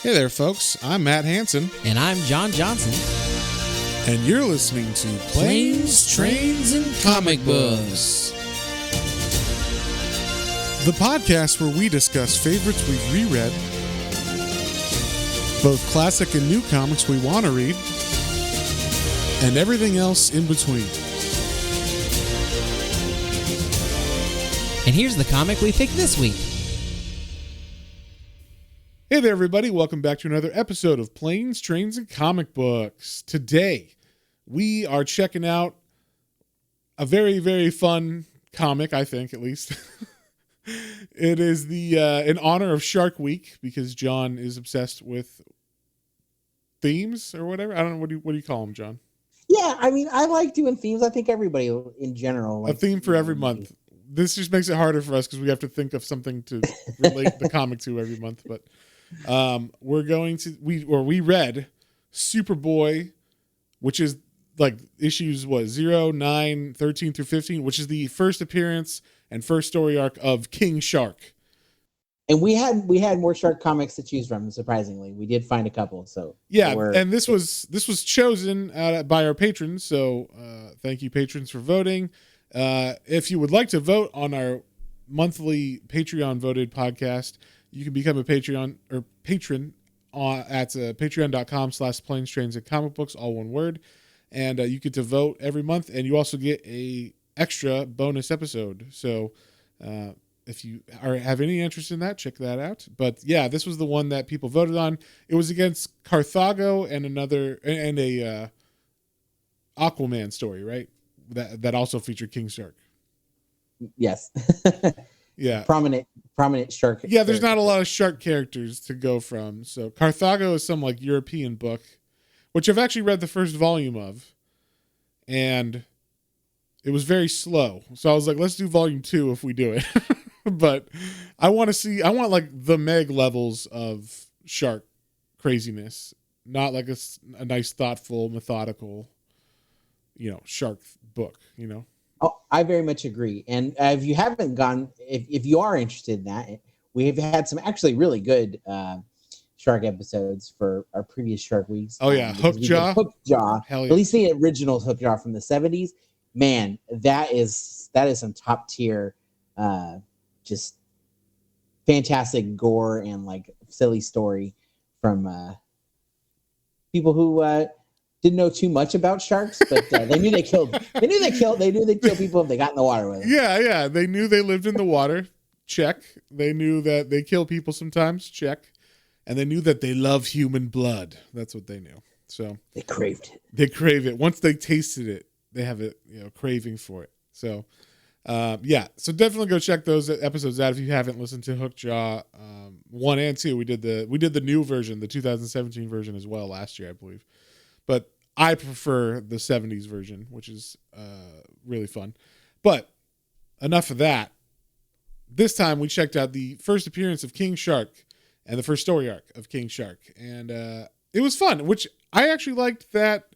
Hey there, folks. I'm Matt Hansen. And I'm John Johnson. And you're listening to Planes, Trains, and Comic Books. The podcast where we discuss favorites we've reread, both classic and new comics we want to read, and everything else in between. And here's the comic we picked this week. Hey there, everybody. Welcome back to another episode of Planes, Trains, and Comic Books. Today, we are checking out a very, very fun comic, I think, at least. It is in honor of Shark Week, because John is obsessed with themes or whatever. I don't know. What do you call them, John? Yeah, I mean, I like doing themes. I think everybody in general likes a theme for every month. This just makes it harder for us because we have to think of something to relate the comic to every month. But we read Superboy, which is like issues 0, 9, 13 through 15, which is the first appearance and first story arc of King Shark. And we had more Shark comics to choose from. Surprisingly, we did find a couple. So yeah, and this was chosen by our patrons. So thank you, patrons, for voting. If you would like to vote on our monthly Patreon voted podcast, you can become a patron at patreon.com/planes, trains, and comic books, all one word. And you get to vote every month, and you also get a extra bonus episode. So if you have any interest in that, check that out. But yeah, this was the one that people voted on. It was against Carthago and a Aquaman story, right? That also featured King Shark. Yes. Yeah. Prominent shark. Yeah, there's not a lot of shark characters to go from. So Carthago is some like European book, which I've actually read the first volume of, and it was very slow. So I was like, let's do volume 2 if we do it. But I want like the Meg levels of shark craziness, not like a nice, thoughtful, methodical, shark book, Oh, I very much agree. And if you haven't gone, if you are interested in that, we have had some actually really good shark episodes for our previous Shark Weeks. Oh yeah, Hookjaw. Hell yeah. At least the original Hookjaw from the 70s. Man, that is some top tier, just fantastic gore and like silly story from people who didn't know too much about sharks, but they knew they killed people if they got in the water with them. Yeah. They knew they lived in the water. Check. They knew that they kill people sometimes. Check. And they knew that they love human blood. That's what they knew. So they craved it. They crave it. Once they tasted it, they have a craving for it. So so definitely go check those episodes out if you haven't listened to Hookjaw 1 and 2. We did the new version, the 2017 version as well last year, I believe. But I prefer the 70s version, which is really fun. But enough of that. This time we checked out the first appearance of King Shark and the first story arc of King Shark. And it was fun, which I actually liked that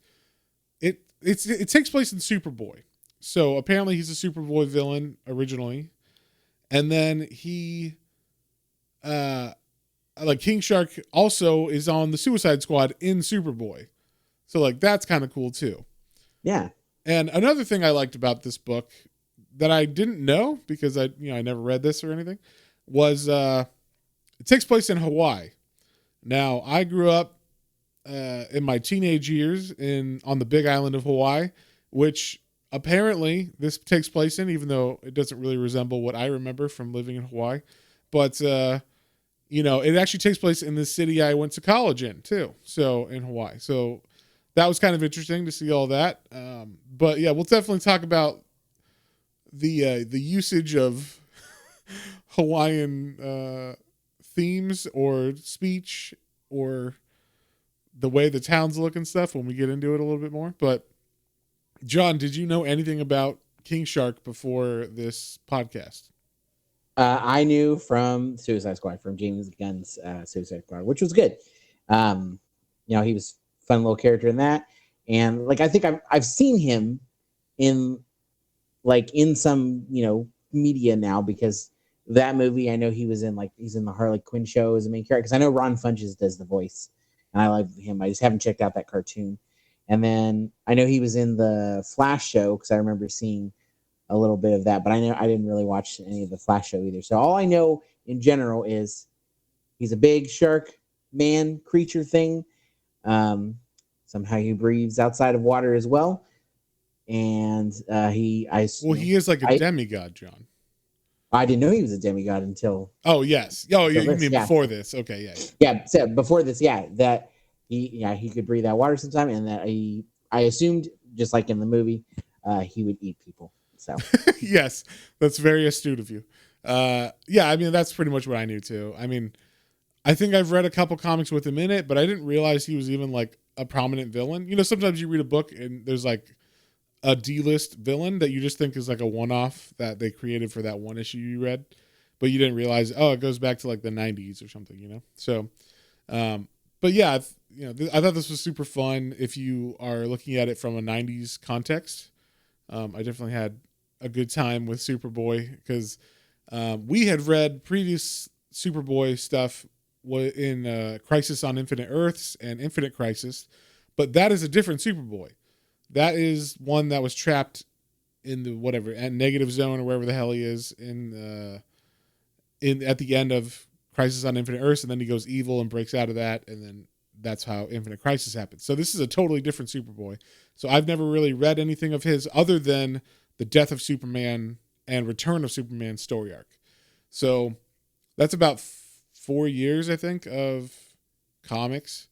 it takes place in Superboy. So apparently he's a Superboy villain originally. And then he King Shark also is on the Suicide Squad in Superboy. So like that's kind of cool too. Yeah. And another thing I liked about this book that I didn't know because I never read this or anything was it takes place in Hawaii. Now I grew up in my teenage years on the Big Island of Hawaii, which apparently this takes place in, even though it doesn't really resemble what I remember from living in Hawaii. But it actually takes place in the city I went to college in too. So in Hawaii. So that was kind of interesting to see all that. But yeah, we'll definitely talk about the usage of Hawaiian themes or speech or the way the towns look and stuff when we get into it a little bit more. But John, did you know anything about King Shark before this podcast? I knew from Suicide Squad, from James Gunn's Suicide Squad, which was good. He was a fun little character in that. And like, I think I've seen him in some, media now, because that movie. I know he was in he's in the Harley Quinn show as a main character because I know Ron Funches does the voice, and I like him. I just haven't checked out that cartoon. And then I know he was in the Flash show because I remember seeing a little bit of that, but I know I didn't really watch any of the Flash show either. So all I know in general is he's a big shark man creature thing. Somehow he breathes outside of water as well, and he is like a demigod, John. I didn't know he was a demigod until. Oh yes. Oh, you this, mean before this? Okay, yeah. Yeah, so before this, that he could breathe out water sometime, and that I assumed just like in the movie, he would eat people. So yes, that's very astute of you. Yeah, I mean that's pretty much what I knew too. I mean, I think I've read a couple comics with him in it, but I didn't realize he was even like a prominent villain. You know, sometimes you read a book and there's like a D-list villain that you just think is like a one-off that they created for that one issue you read, but you didn't realize, oh, it goes back to like the 90s or something, you know? So, but yeah, I thought this was super fun if you are looking at it from a 90s context. I definitely had a good time with Superboy because we had read previous Superboy stuff in Crisis on Infinite Earths and Infinite Crisis, but that is a different Superboy. That is one that was trapped in the whatever at negative zone or wherever the hell he is in at the end of Crisis on Infinite Earths, and then he goes evil and breaks out of that, and then that's how Infinite Crisis happens. So this is a totally different Superboy. So I've never really read anything of his other than the Death of Superman and Return of Superman story arc. So that's about 4 years, I think, of comics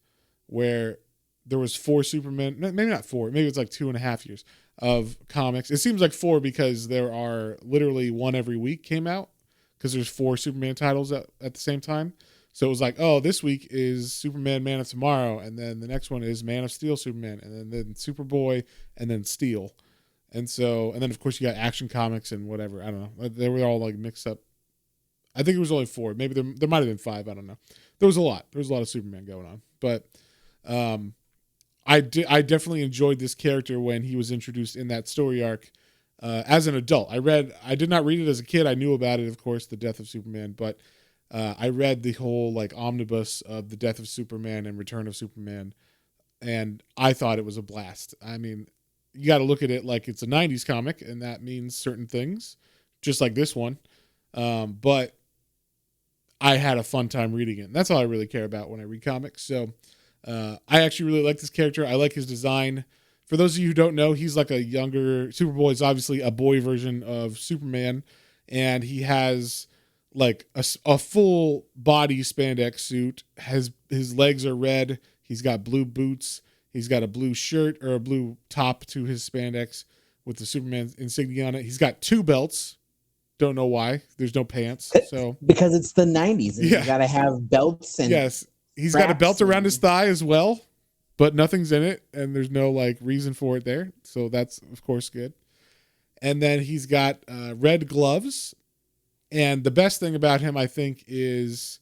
where there was 4 Superman, maybe not 4, maybe it's like 2.5 years of comics. It seems like 4 because there are literally one every week came out because there's 4 Superman titles at the same time. So it was like, oh, this week is Superman Man of Tomorrow, and then the next one is Man of Steel Superman, and then Superboy, and then Steel. And then of course you got Action Comics and whatever. I don't know. They were all like mixed up. I think it was only 4. Maybe there might have been 5. I don't know. There was a lot. There was a lot of Superman going on. But I definitely enjoyed this character when he was introduced in that story arc as an adult. I did not read it as a kid. I knew about it, of course, the Death of Superman, but I read the whole like omnibus of the Death of Superman and Return of Superman, and I thought it was a blast. I mean, you got to look at it like it's a 90s comic, and that means certain things, just like this one. But I had a fun time reading it. And that's all I really care about when I read comics. So I actually really like this character. I like his design. For those of you who don't know, he's like a younger Superboy is obviously a boy version of Superman, and he has like a full body spandex suit. His legs are red. He's got blue boots. He's got a blue shirt or a blue top to his spandex with the Superman insignia on it. He's got 2 belts. Don't know why. There's no pants. So because it's the 90s, and you got to have belts and yes, he's got a belt around his thigh as well, but nothing's in it, and there's no like reason for it there. So that's of course good. And then he's got red gloves, and the best thing about him, I think, is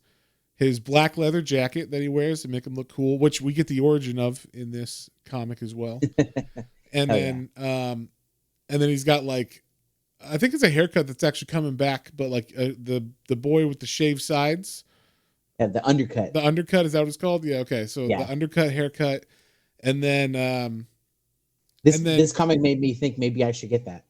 his black leather jacket that he wears to make him look cool, which we get the origin of in this comic as well. And then he's got like, I think it's a haircut that's actually coming back, but like the boy with the shaved sides. Yeah, the undercut. The undercut, is that what it's called? Yeah, okay. So the undercut haircut. And then this comic made me think maybe I should get that.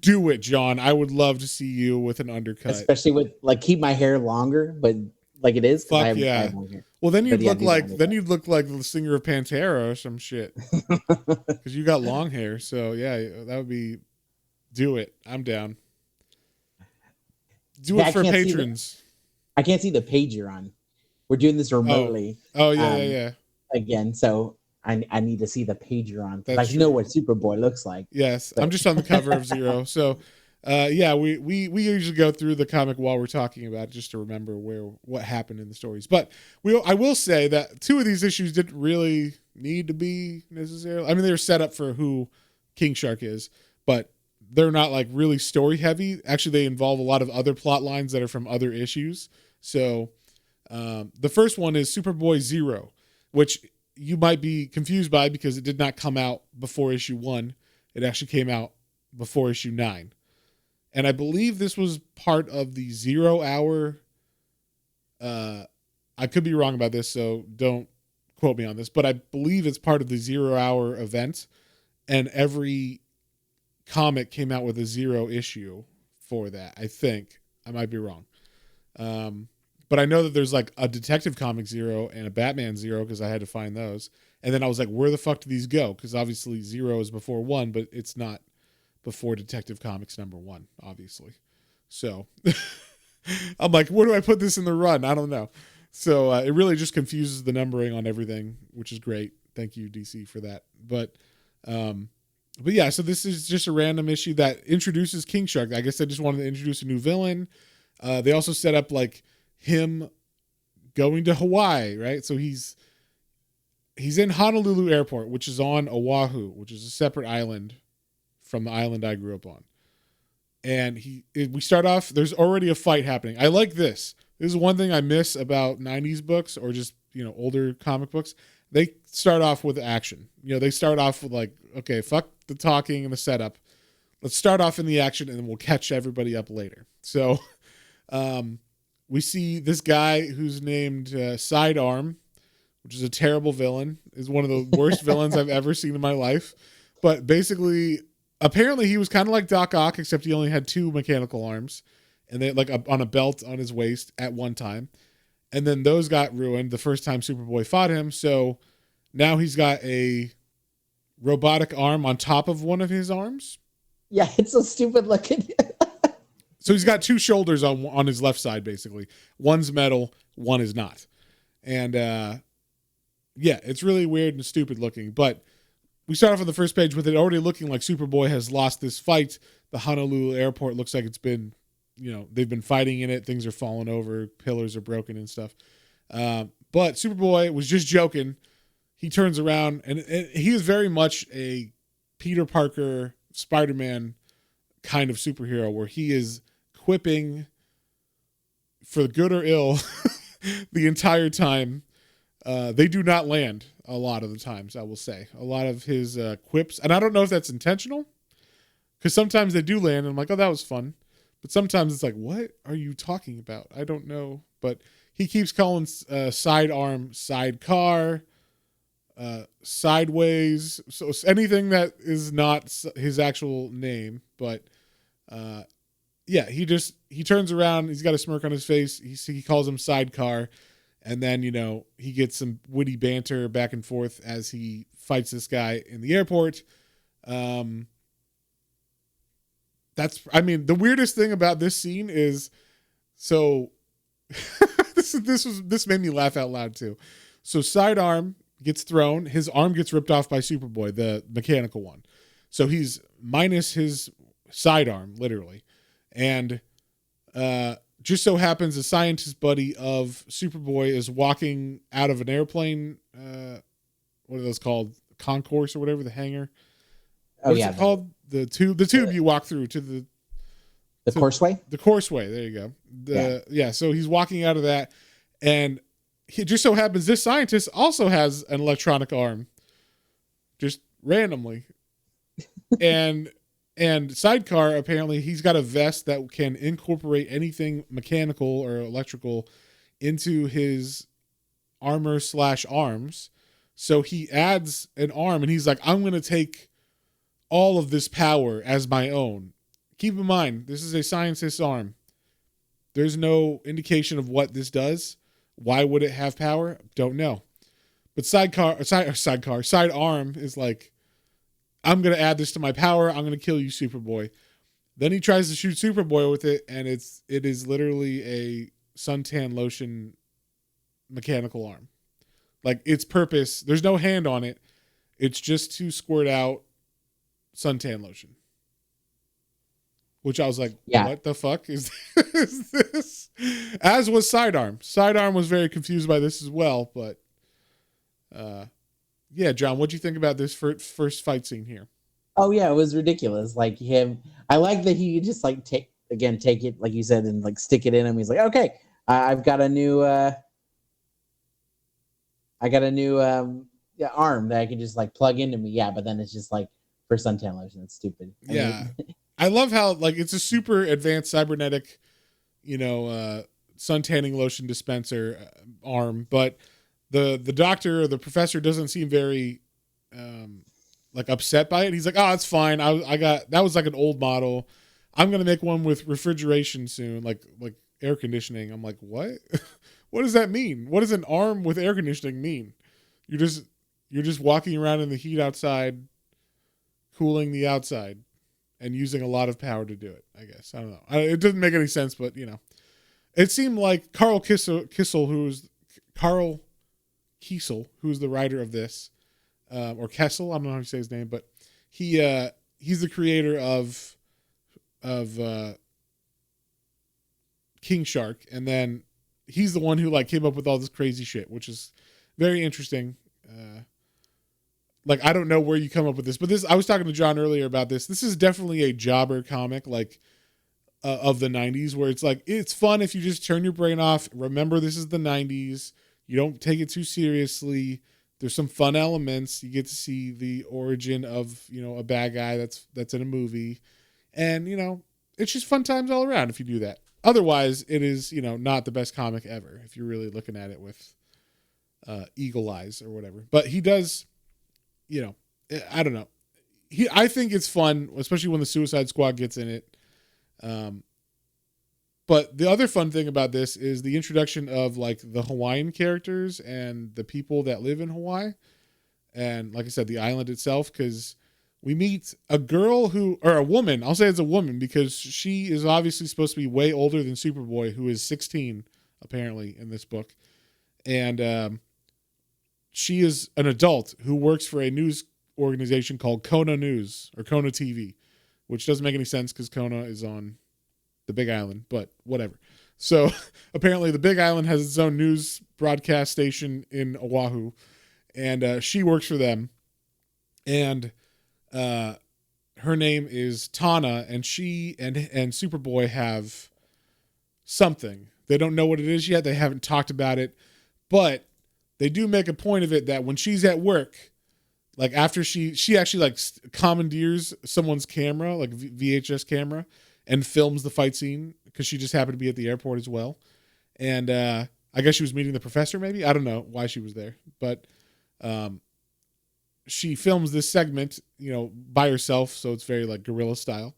Do it, John. I would love to see you with an undercut. Especially with like keep my hair longer, but like it is. Fuck I have long hair. Well, then you'd look like the singer of Pantera or some shit. Because you got long hair. So yeah, that would be. Do it. I'm down. Do it for patrons. I can't see the page you're on. We're doing this remotely. Oh yeah. Again, so I need to see the page you're on. I know what Superboy looks like. Yes, but. I'm just on the cover of Zero. So, we usually go through the comic while we're talking about it just to remember what happened in the stories. But I will say that 2 of these issues didn't really need to be necessarily. I mean, they were set up for who King Shark is, but they're not like really story heavy. Actually, they involve a lot of other plot lines that are from other issues. So the first one is Superboy Zero, which you might be confused by because it did not come out before issue 1. It actually came out before issue 9. And I believe this was part of the 0 hour. I could be wrong about this, so don't quote me on this, but I believe it's part of the 0 hour event. And every comic came out with a 0 issue for that. I think I might be wrong. But I know that there's like a Detective Comics 0 and a Batman 0 because I had to find those. And then I was like, where the fuck do these go? Because obviously 0 is before 1, but it's not before Detective Comics #1, obviously. So I'm like, where do I put this in the run? I don't know. So it really just confuses the numbering on everything, which is great. Thank you, DC, for that. But yeah, so this is just a random issue that introduces King Shark. I guess they just wanted to introduce a new villain. They also set up like him going to Hawaii, right? So he's in Honolulu Airport, which is on Oahu, which is a separate island from the island I grew up on. And we start off, there's already a fight happening. I like this. This is one thing I miss about 90s books or just, older comic books. They start off with action. They start off with like, okay, fuck the talking and the setup. Let's start off in the action and then we'll catch everybody up later. So we see this guy who's named Sidearm, which is a terrible villain, is one of the worst villains I've ever seen in my life. But basically, apparently he was kind of like Doc Ock, except he only had 2 mechanical arms. And they like on a belt on his waist at one time. And then those got ruined the first time Superboy fought him. So now he's got a robotic arm on top of one of his arms. Yeah, it's so stupid looking. So he's got 2 shoulders on his left side, basically. One's metal, one is not. And yeah, it's really weird and stupid looking. But we start off on the first page with it already looking like Superboy has lost this fight. The Honolulu airport looks like it's been, they've been fighting in it. Things are falling over. Pillars are broken and stuff. But Superboy was just joking. He turns around and he is very much a Peter Parker, Spider-Man kind of superhero where he is quipping for good or ill the entire time. They do not land a lot of the times, I will say. A lot of his quips, and I don't know if that's intentional, because sometimes they do land, and I'm like, oh, that was fun. But sometimes it's like, what are you talking about? I don't know. But he keeps calling sidearm sidecar, sideways, so anything that is not his actual name. But yeah, he turns around, he's got a smirk on his face. He calls him sidecar. And then, he gets some witty banter back and forth as he fights this guy in the airport. The weirdest thing about this scene is, so this made me laugh out loud too. So Sidearm gets thrown, his arm gets ripped off by Superboy, the mechanical one. So he's minus his sidearm, literally. And, just so happens a scientist buddy of Superboy is walking out of an airplane. What are those called? Concourse or whatever, the hangar. What's it called? The tube you walk through to the courseway? The courseway. There you go. Yeah. So he's walking out of that. And it just so happens this scientist also has an electronic arm. Just randomly. And Sidecar, apparently, he's got a vest that can incorporate anything mechanical or electrical into his armor / arms. So he adds an arm, and he's like, I'm going to take all of this power as my own. Keep in mind, this is a scientist's arm. There's no indication of what this does. Why would it have power? Don't know. But Sidearm is like, I'm going to add this to my power. I'm going to kill you, Superboy. Then he tries to shoot Superboy with it, and it is literally a suntan lotion mechanical arm. Like, its purpose, there's no hand on it. It's just to squirt out suntan lotion. Which I was like, What the fuck is this? As was Sidearm. Sidearm was very confused by this as well, but yeah, John, what'd you think about this first fight scene here? Oh yeah, it was ridiculous. Like him, I like that he just like take it, like you said, and like stick it in him. He's like, okay, I've got a new, arm that I can just like plug into me. Yeah, but then it's just like for suntan lotion. It's stupid. Yeah. I love how like it's a super advanced cybernetic, sun tanning lotion dispenser arm, but the doctor or the professor doesn't seem very like upset by it. He's like, oh, it's fine. I got that was like an old model. I'm gonna make one with refrigeration soon, like air conditioning. I'm like, what? What does that mean? What does an arm with air conditioning mean? You're just walking around in the heat outside, cooling the outside, and using a lot of power to do it. I guess I don't know. It doesn't make any sense, but it seemed like Carl Kissel, who's the writer of this, or Kessel. I don't know how you say his name, but he's the creator of King Shark, and then he's the one who like came up with all this crazy shit, which is very interesting. Like I don't know where you come up with this, but I was talking to John earlier about this. This is definitely a jobber comic, like of the 90s, where it's like it's fun if you just turn your brain off. Remember, this is the 90s. You don't take it too seriously. There's some fun elements. You get to see the origin of a bad guy that's in a movie, and it's just fun times all around if you do that. Otherwise, it is not the best comic ever if you're really looking at it with eagle eyes or whatever. But he does, I don't know. I think it's fun, especially when the Suicide Squad gets in it. But the other fun thing about this is the introduction of like the Hawaiian characters and the people that live in Hawaii. And like I said, the island itself, because we meet a woman. I'll say it's a woman because she is obviously supposed to be way older than Superboy, who is 16 apparently in this book. And she is an adult who works for a news organization called Kona News or Kona TV, which doesn't make any sense because Kona is on the Big Island, but whatever. So apparently the Big Island has its own news broadcast station in Oahu, and she works for them. And her name is Tana, and she and Superboy have something. They don't know what it is yet. They haven't talked about it, but they do make a point of it that when she's at work, like after she actually like commandeers someone's camera, like VHS camera, and films the fight scene because she just happened to be at the airport as well. And I guess she was meeting the professor, maybe. I don't know why she was there, but she films this segment, by herself, so it's very like guerrilla style.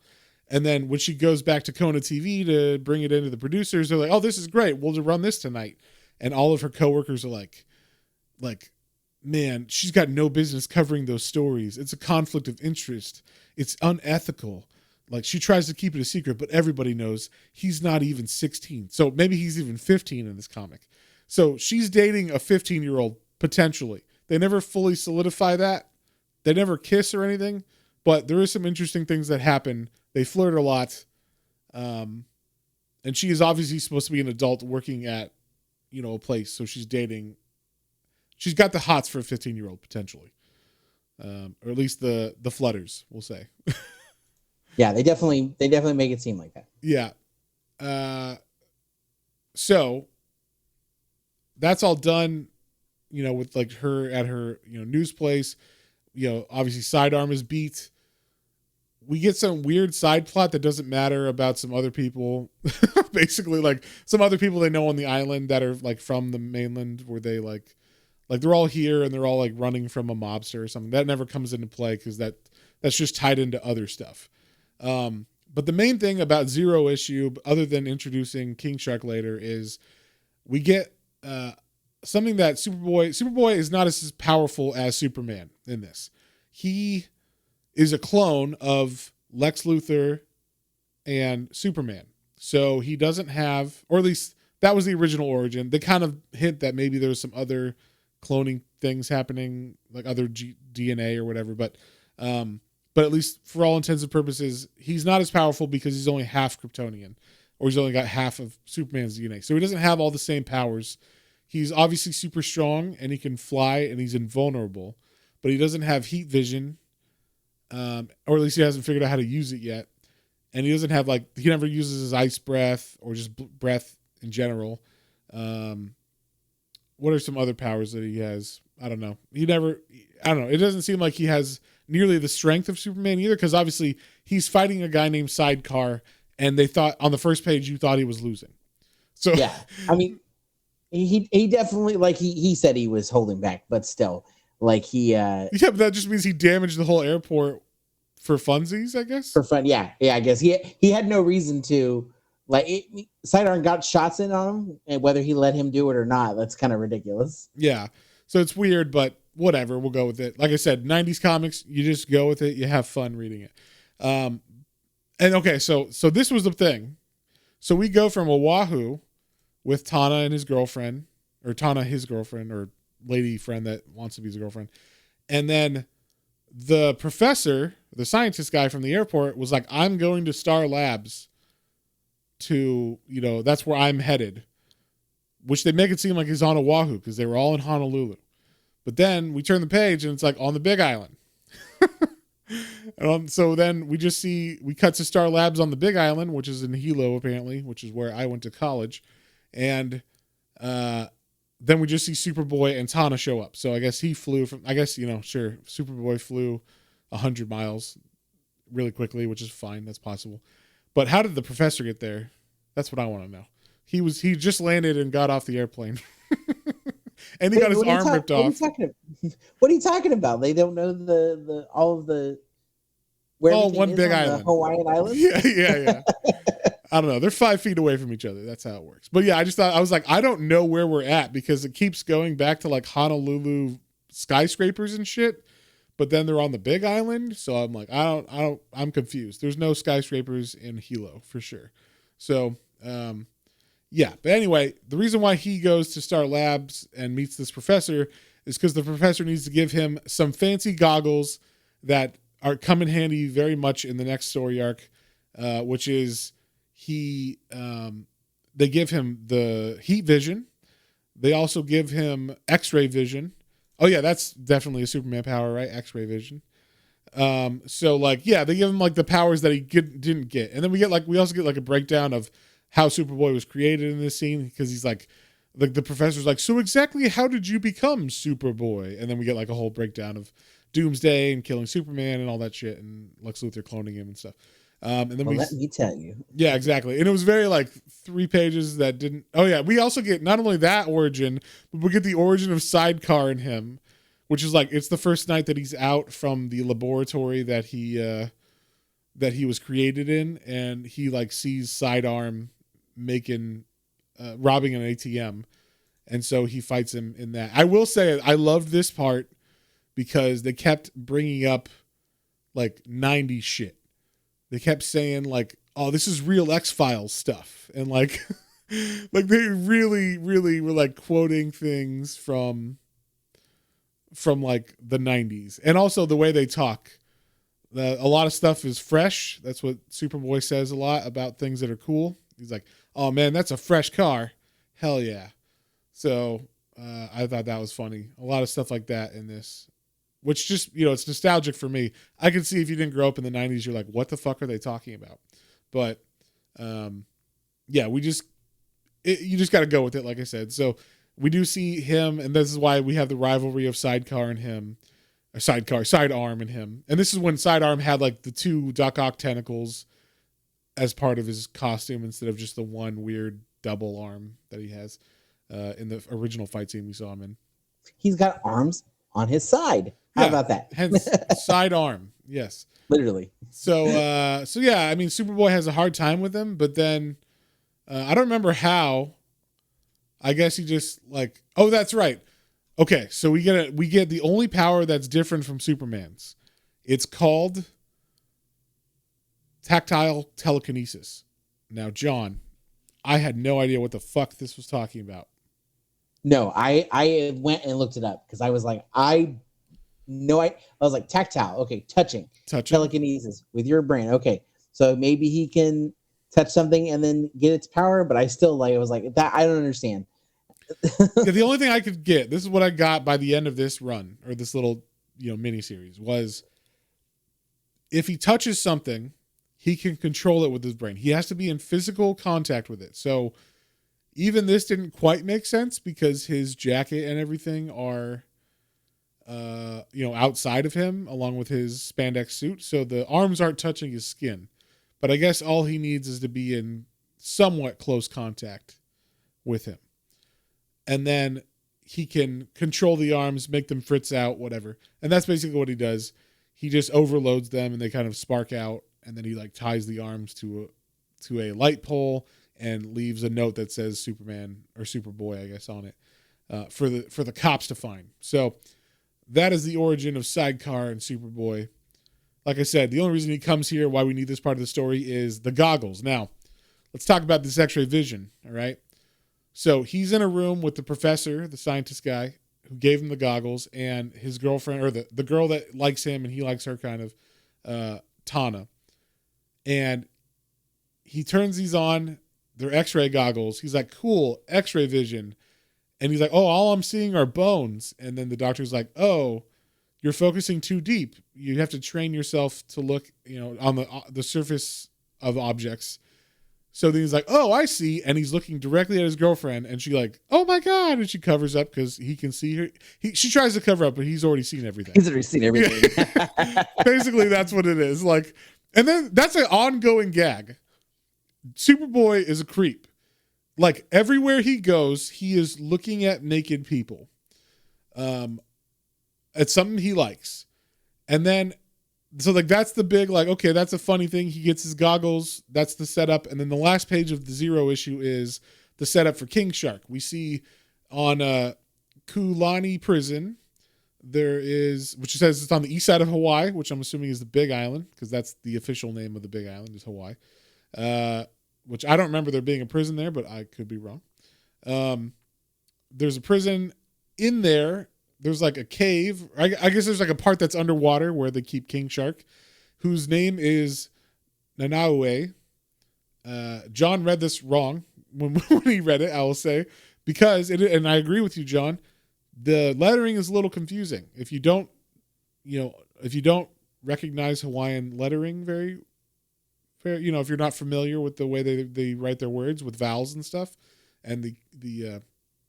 And then when she goes back to Kona TV to bring it into the producers, they're like, "Oh, this is great. We'll just run this tonight." And all of her coworkers are like, "Man, she's got no business covering those stories. It's a conflict of interest. It's unethical. Like she tries to keep it a secret, but everybody knows he's not even 16. So maybe he's even 15 in this comic. So she's dating a 15-year-old potentially. They never fully solidify that. They never kiss or anything, but there is some interesting things that happen. They flirt a lot. And she is obviously supposed to be an adult working at, a place. So she's got the hots for a 15-year-old potentially. Or at least the flutters, we'll say. Yeah, they definitely make it seem like that. Yeah. So that's all done, with like her at her, news place, obviously Sidearm is beat. We get some weird side plot that doesn't matter about some other people, basically like some other people they know on the island that are like from the mainland where they like they're all here and they're all like running from a mobster or something. That never comes into play because that's just tied into other stuff. But the main thing about Zero Issue, other than introducing King Shark later, is we get something that Superboy is not as powerful as Superman in this. He is a clone of Lex Luthor and Superman. So he doesn't have, or at least that was the original origin. They kind of hint that maybe there's some other cloning things happening, like other DNA or whatever, but at least for all intents and purposes, he's not as powerful because he's only half Kryptonian, or he's only got half of Superman's DNA. So he doesn't have all the same powers. He's obviously super strong and he can fly and he's invulnerable, but he doesn't have heat vision, or at least he hasn't figured out how to use it yet. And he doesn't have he never uses his ice breath or just breath in general. What are some other powers that he has? I don't know. It doesn't seem like he has nearly the strength of Superman either, because obviously he's fighting a guy named Sidecar, and they thought on the first page you thought he was losing. So yeah, I mean, he definitely, like, he said he was holding back, but still, like, yeah, but that just means he damaged the whole airport for funsies, I guess. for fun. Yeah, I guess he had no reason to. Like, Sidearm got shots in on him, and whether he let him do it or not, that's kind of ridiculous. Yeah, so it's weird, but whatever, we'll go with it. Like I said, 90s comics, you just go with it, you have fun reading it. And okay, so this was the thing. So we go from Oahu with Tana and his girlfriend, or Tana, his girlfriend, or lady friend that wants to be his girlfriend. And then the professor, the scientist guy from the airport, was like, I'm going to Star Labs to, that's where I'm headed. Which they make it seem like he's on Oahu because they were all in Honolulu. But then we turn the page and it's like on the Big Island. So then we cut to Star Labs on the Big Island, which is in Hilo apparently, which is where I went to college. And then we just see Superboy and Tana show up. So I guess he flew sure, Superboy flew 100 miles really quickly, which is fine. That's possible. But how did the professor get there? That's what I want to know. He just landed and got off the airplane. And he got his arm ripped off. What are you talking about? They don't know all of the where one big island, the Hawaiian Islands. Yeah. I don't know. They're 5 feet away from each other. That's how it works. But yeah, I was like, I don't know where we're at because it keeps going back to like Honolulu skyscrapers and shit. But then they're on the Big Island, so I'm like, I'm confused. There's no skyscrapers in Hilo for sure. So, yeah. But anyway, the reason why he goes to Star Labs and meets this professor is because the professor needs to give him some fancy goggles that come in handy very much in the next story arc, which is they give him the heat vision. They also give him X-ray vision. Oh yeah, that's definitely a Superman power, right? X-ray vision. So like, yeah, they give him like the powers that he didn't get. And then we also get like a breakdown of how Superboy was created in this scene, because he's like the professor's like, so exactly how did you become Superboy? And then we get like a whole breakdown of Doomsday and killing Superman and all that shit, and Lex Luthor cloning him and stuff. And then let me tell you. Yeah, exactly. And it was very like 3 pages that didn't. Oh yeah, we also get not only that origin, but we get the origin of Sidecar in him, which is like, it's the first night that he's out from the laboratory that he was created in, and he like sees Sidearm robbing an ATM, and so he fights him in that. I will say I loved this part because they kept bringing up like 90s shit. They kept saying like, oh, this is real X-Files stuff. And like, like they really, really were like quoting things from like the 90s. And also the way they talk. A lot of stuff is fresh. That's what Superboy says a lot about things that are cool. He's like, oh man, that's a fresh car. Hell yeah. So I thought that was funny. A lot of stuff like that in this. Which just, it's nostalgic for me. I can see if you didn't grow up in the 90s, you're like, what the fuck are they talking about? But, yeah, you just got to go with it, like I said. So we do see him, and this is why we have the rivalry of Sidearm and him. And this is when Sidearm had like the 2 Doc Ock tentacles as part of his costume instead of just the one weird double arm that he has in the original fight scene we saw him in. He's got arms on his side. How about that? Hence sidearm. Yes. Literally. So yeah, I mean, Superboy has a hard time with him, but then I don't remember how. I guess he just like, oh, that's right. Okay, so we get the only power that's different from Superman's. It's called tactile telekinesis. Now, John, I had no idea what the fuck this was talking about. No, I went and looked it up because I was like, I was like, tactile. Okay, touching. Telekinesis with your brain. Okay, so maybe he can touch something and then get its power, but I still I was like, that I don't understand. Yeah, the only thing I could get, this is what I got by the end of this run, or this little mini series, was if he touches something, he can control it with his brain. He has to be in physical contact with it. So even this didn't quite make sense because his jacket and everything are outside of him along with his spandex suit. So the arms aren't touching his skin. But I guess all he needs is to be in somewhat close contact with him. And then he can control the arms, make them fritz out, whatever. And that's basically what he does. He just overloads them and they kind of spark out. And then he like ties the arms to a light pole and leaves a note that says Superman or Superboy, I guess, on it for the cops to find. So that is the origin of Sidecar and Superboy. Like I said, the only reason he comes here, why we need this part of the story, is the goggles. Now, let's talk about this X-ray vision, all right? So he's in a room with the professor, the scientist guy, who gave him the goggles, and his girlfriend, or the girl that likes him and he likes her kind of, Tana. And he turns these on, they're X-ray goggles. He's like, cool, X-ray vision. And he's like, oh, all I'm seeing are bones. And then the doctor's like, oh, you're focusing too deep. You have to train yourself to look, on the surface of objects. So then he's like, oh, I see. And he's looking directly at his girlfriend. And she's like, oh, my God. And she covers up because he can see her. She tries to cover up, but he's already seen everything. He's already seen everything. Basically, that's what it is. Like, and then that's an ongoing gag. Superboy is a creep. Like, everywhere he goes, he is looking at naked people. It's something he likes. And then, so like, that's the big, like, okay, that's a funny thing. He gets his goggles. That's the setup. And then the last page of the Zero issue is the setup for King Shark. We see on Kulani Prison, there is, which says it's on the east side of Hawaii, which I'm assuming is the Big Island, because that's the official name of the Big Island is Hawaii. Which I don't remember there being a prison there, but I could be wrong. There's a prison in there. There's like a cave. I guess there's like a part that's underwater where they keep King Shark, whose name is Nanaue. John read this wrong when he read it, I will say, because and I agree with you, John. The lettering is a little confusing. If you don't recognize Hawaiian lettering very, if you're not familiar with the way they write their words with vowels and stuff, and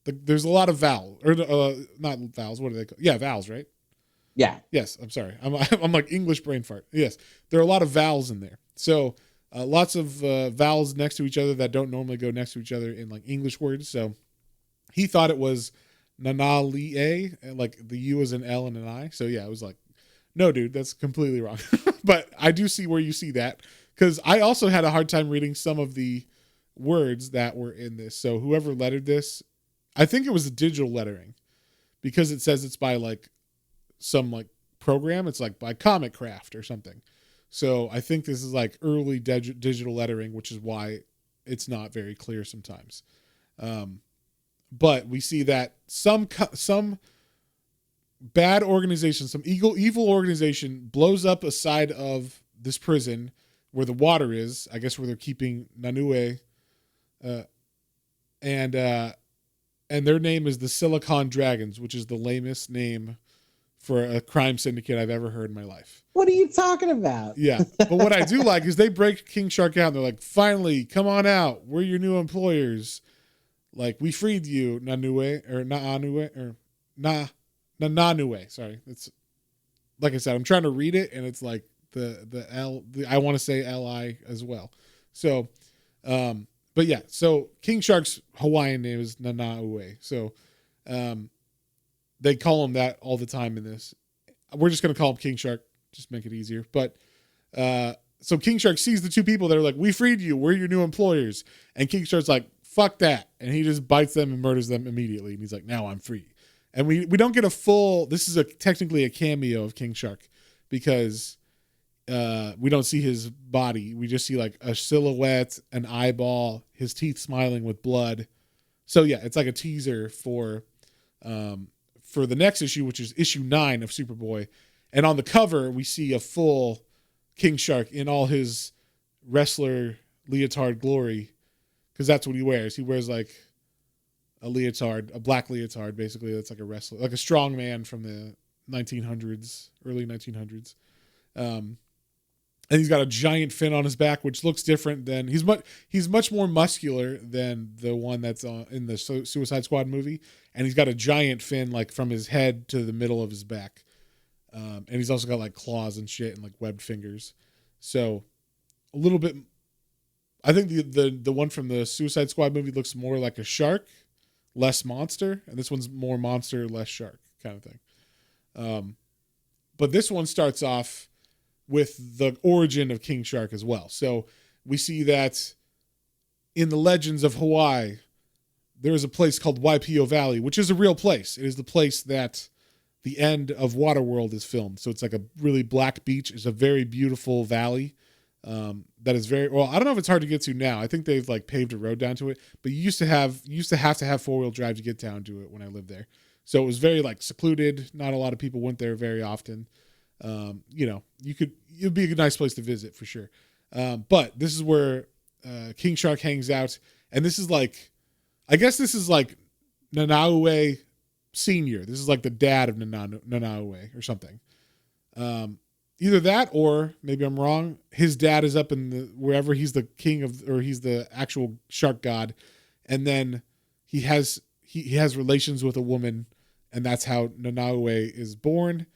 there's a lot of vowels, or not vowels. What are they called? Yeah, vowels, right? Yeah. Yes. I'm sorry. I'm like English brain fart. Yes, there are a lot of vowels in there. So lots of vowels next to each other that don't normally go next to each other in like English words. So he thought it was Nanalie, and like the U is an L and an I. So yeah, it was like, no, dude, that's completely wrong. But I do see where you see that, because I also had a hard time reading some of the words that were in this. So whoever lettered this, I think it was the digital lettering, because it says it's by like some like program. It's like by Comic Craft or something. So I think this is like early digital lettering, which is why it's not very clear sometimes. But we see that some bad organization, some evil organization blows up a side of this prison where the water is, I guess where they're keeping Nanue, and their name is the Silicon Dragons, which is the lamest name for a crime syndicate I've ever heard in my life. What are you talking about? Yeah. But what I do like is they break King Shark out and they're like, finally, come on out. We're your new employers. Like, we freed you, Nanue, or Naanue, or Nananue. Sorry. It's, like I said, I'm trying to read it, and it's like the L, I want to say L-I as well. So, but yeah, so King Shark's Hawaiian name is Nanaue. So, they call him that all the time in this. We're just going to call him King Shark, just make it easier. But, so King Shark sees the two people that are like, we freed you. We're your new employers. And King Shark's like, fuck that. And he just bites them and murders them immediately. And he's like, now I'm free. And we don't get a full, this is technically a cameo of King Shark, because we don't see his body. We just see like a silhouette, an eyeball, his teeth smiling with blood. So yeah, it's like a teaser for the next issue, which is issue 9 of Superboy. And on the cover, we see a full King Shark in all his wrestler leotard glory, because that's what he wears. He wears like a leotard, a black leotard, basically. That's like a wrestler, like a strong man from the 1900s, early 1900s. And and he's got a giant fin on his back, which looks different than he's much more muscular than the one that's in the Suicide Squad movie, and he's got a giant fin like from his head to the middle of his back, and he's also got like claws and shit and like webbed fingers. So a little bit. I think the one from the Suicide Squad movie looks more like a shark, less monster, and this one's more monster, less shark kind of thing. But this one starts off with the origin of King Shark as well. So we see that in the legends of Hawaii, there is a place called Waipio Valley, which is a real place. It is the place that the end of Waterworld is filmed. So it's like a really black beach. It's a very beautiful valley. That is very well. I don't know if it's hard to get to now. I think they've like paved a road down to it, but you used to have to have 4-wheel drive to get down to it when I lived there. So it was very like secluded. Not a lot of people went there very often. It'd be a nice place to visit for sure. But this is where King Shark hangs out, and this is like, I guess this is like Nanaue Senior. This is like the dad of Nanaue or something. Either that, or maybe I'm wrong. His dad is up in wherever he's the king of, or he's the actual shark god, and then he has relations with a woman, and that's how Nanaue is born,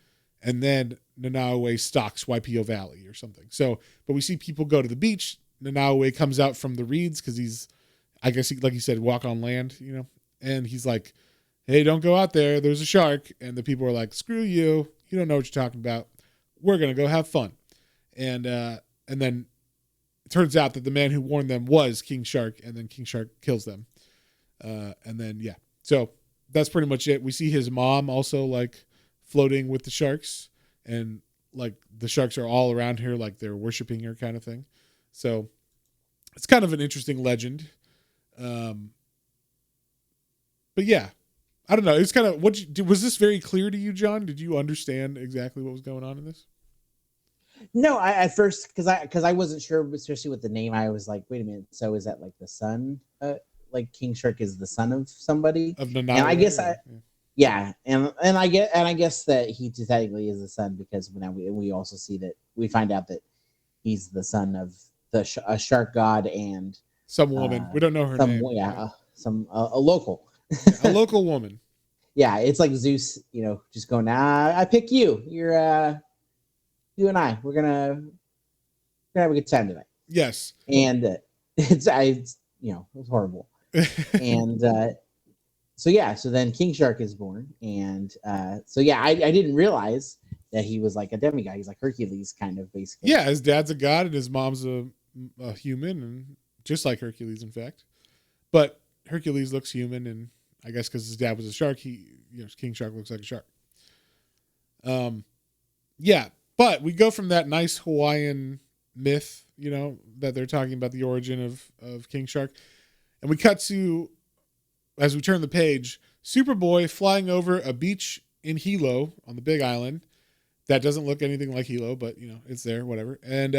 and then Nanaue stalks Waipio Valley or something. So, but we see people go to the beach. Nanaue comes out from the reeds because he's, I guess, like he said, walk on land, and he's like, "Hey, don't go out there. There's a shark." And the people are like, "Screw you. You don't know what you're talking about. We're going to go have fun." And then it turns out that the man who warned them was King Shark, and then King Shark kills them. And then, yeah. So that's pretty much it. We see his mom also like floating with the sharks, and like the sharks are all around her, like they're worshiping her kind of thing. So it's kind of an interesting legend. But yeah, I don't know. It's kind of was this very clear to you, John? Did you understand exactly what was going on in this? No, I at first because I wasn't sure, especially with the name. I was like, wait a minute. So is that like the son? Like King Shark is the son of somebody? Of Nanaue, and I guess and I guess that he technically is the son, because now we also see that we find out that he's the son of a shark god and some woman. We don't know her name. Yeah, a local. A local woman. Yeah, it's like Zeus, just going, I pick you. You're you and we're gonna have a good time tonight. Yes. And it's horrible. And so then King Shark is born, and I didn't realize that he was like a demigod. He's like Hercules, kind of, basically. Yeah, his dad's a god and his mom's a human, and just like Hercules, in fact. But Hercules looks human, and I guess because his dad was a shark, King Shark looks like a shark. Yeah, but we go from that nice Hawaiian myth, that they're talking about the origin of King Shark, and we cut to, as we turn the page, Superboy flying over a beach in Hilo on the Big Island that doesn't look anything like Hilo, but it's there, whatever. And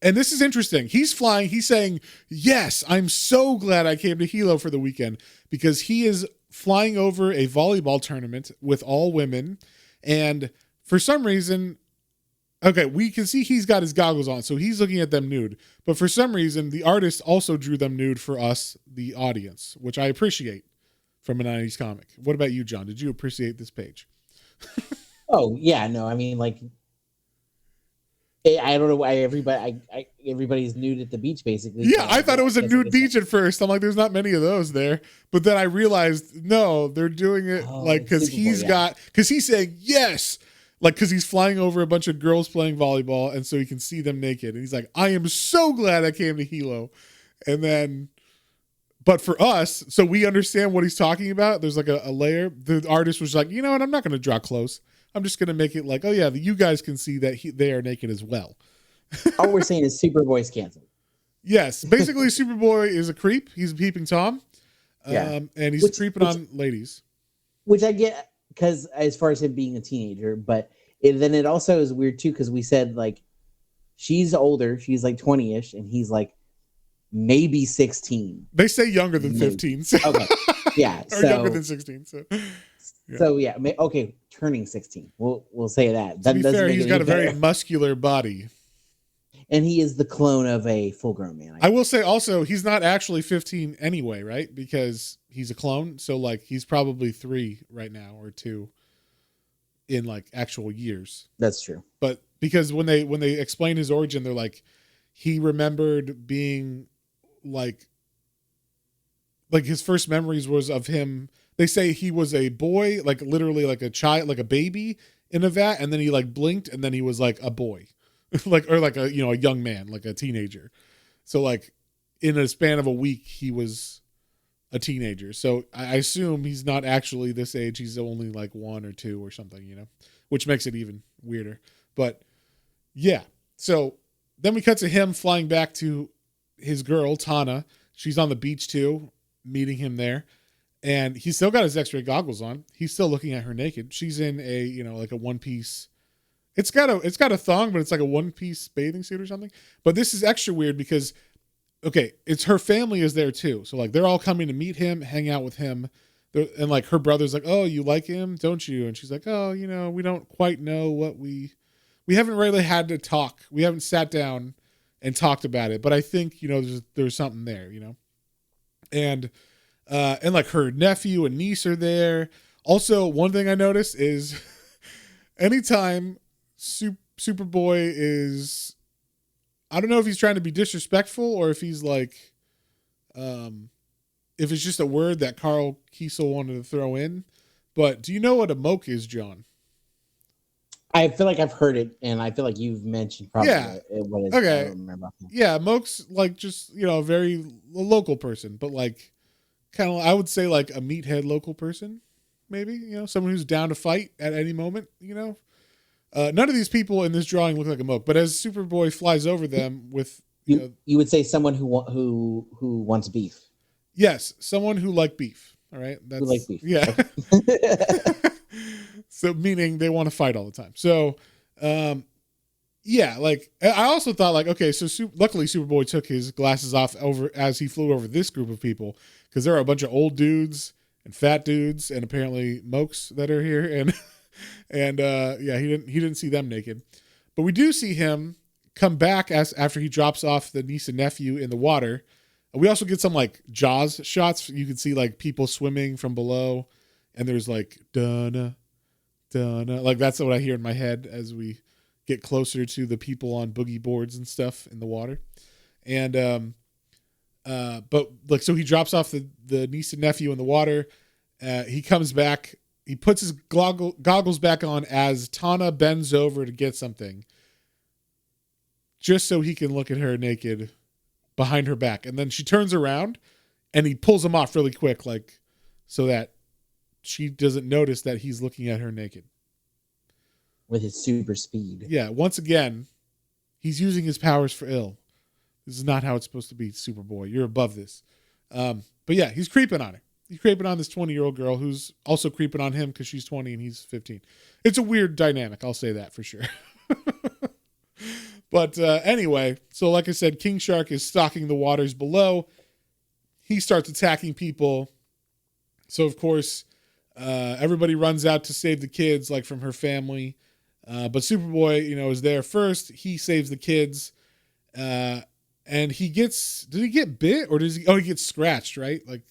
this is interesting. He's flying. He's saying, "Yes, I'm so glad I came to Hilo for the weekend," because he is flying over a volleyball tournament with all women. And for some reason, okay, we can see he's got his goggles on, so he's looking at them nude. But for some reason, the artist also drew them nude for us, the audience, which I appreciate from a 90s comic. What about you, John? Did you appreciate this page? Oh, yeah. No, I mean, like, I don't know why everybody's nude at the beach, basically. Yeah, I thought it was a nude beach at first. I'm like, there's not many of those there. But then I realized, no, they're doing it because he's saying yes, like because he's flying over a bunch of girls playing volleyball, and so he can see them naked. And he's like, I am so glad I came to Hilo. And then, but for us, so we understand what he's talking about. There's like a layer. The artist was like, you know what? I'm not going to draw close. I'm just going to make it like, oh yeah, you guys can see that they are naked as well. All we're saying is Superboy's canceled. Yes. Basically, Superboy is a creep. He's a peeping Tom. And he's creeping on ladies. Which I get, because as far as him being a teenager, but then it also is weird too, because we said like she's older. She's like 20-ish, and he's like maybe 16. They say younger than 15. So. Okay. Yeah. Or younger than 16. So. Yeah. So yeah, okay, turning 16. We'll say that. To be fair, he's got a very muscular body. and he is the clone of a full-grown man. I will say also, he's not actually 15 anyway, right? Because he's a clone. So like he's probably 3 right now or 2 in like actual years. That's true. But because when they explain his origin, they're like, he remembered being like his first memories was of him. They say he was a boy, like literally like a child, like a baby in a vat. And then he like blinked and then he was like a boy, or like a, a young man, like a teenager. So like in a span of a week, he was a teenager. So I assume he's not actually this age. He's only like 1 or 2 or something, which makes it even weirder. But yeah. So then we cut to him flying back to his girl, Tana. She's on the beach too, meeting him there. And he's still got his X-ray goggles on. He's still looking at her naked. She's in a, like a one-piece. It's got a thong, but it's like a one-piece bathing suit or something. But this is extra weird because, okay, it's her family is there too. So like they're all coming to meet him, hang out with him. And like her brother's like, oh, you like him, don't you? And she's like, oh, we don't quite know what we haven't really had to talk. We haven't sat down and talked about it. But I think, there's something there, And like her nephew and niece are there. Also, one thing I noticed is anytime Superboy is, I don't know if he's trying to be disrespectful or if he's like, if it's just a word that Carl Kiesel wanted to throw in. But do you know what a moke is, John? I feel like I've heard it, and I feel like you've mentioned probably what it is. Okay. I don't remember. Yeah, moke's like just, a very local person, but like kind of, I would say like a meathead local person, maybe, someone who's down to fight at any moment, None of these people in this drawing look like a moke, but as Superboy flies over them with, you would say someone who wants beef. Yes, someone who like beef. All right, who like beef. Yeah. So meaning they want to fight all the time. So, yeah, like I also thought like, okay, so luckily Superboy took his glasses off as he flew over this group of people, because there are a bunch of old dudes and fat dudes and apparently mokes that are here, and yeah, he didn't see them naked, but we do see him come back after he drops off the niece and nephew in the water. We also get some like Jaws shots. You can see like people swimming from below, and there's like dun dun, like that's what I hear in my head as we get closer to the people on boogie boards and stuff in the water. And but like, so he drops off the niece and nephew in the water. He comes back. He puts his goggles back on as Tana bends over to get something, just so he can look at her naked behind her back. And then she turns around and he pulls them off really quick, like so that she doesn't notice that he's looking at her naked. With his super speed. Yeah, once again, he's using his powers for ill. This is not how it's supposed to be, Superboy. You're above this. But yeah, he's creeping on her. He's creeping on this 20-year-old girl who's also creeping on him because she's 20 and he's 15. It's a weird dynamic, I'll say that for sure. But anyway, so like I said, King Shark is stalking the waters below. He starts attacking people. So, of course, everybody runs out to save the kids, like from her family. But Superboy, is there first. He saves the kids. And did he get bit or he gets scratched, right? Like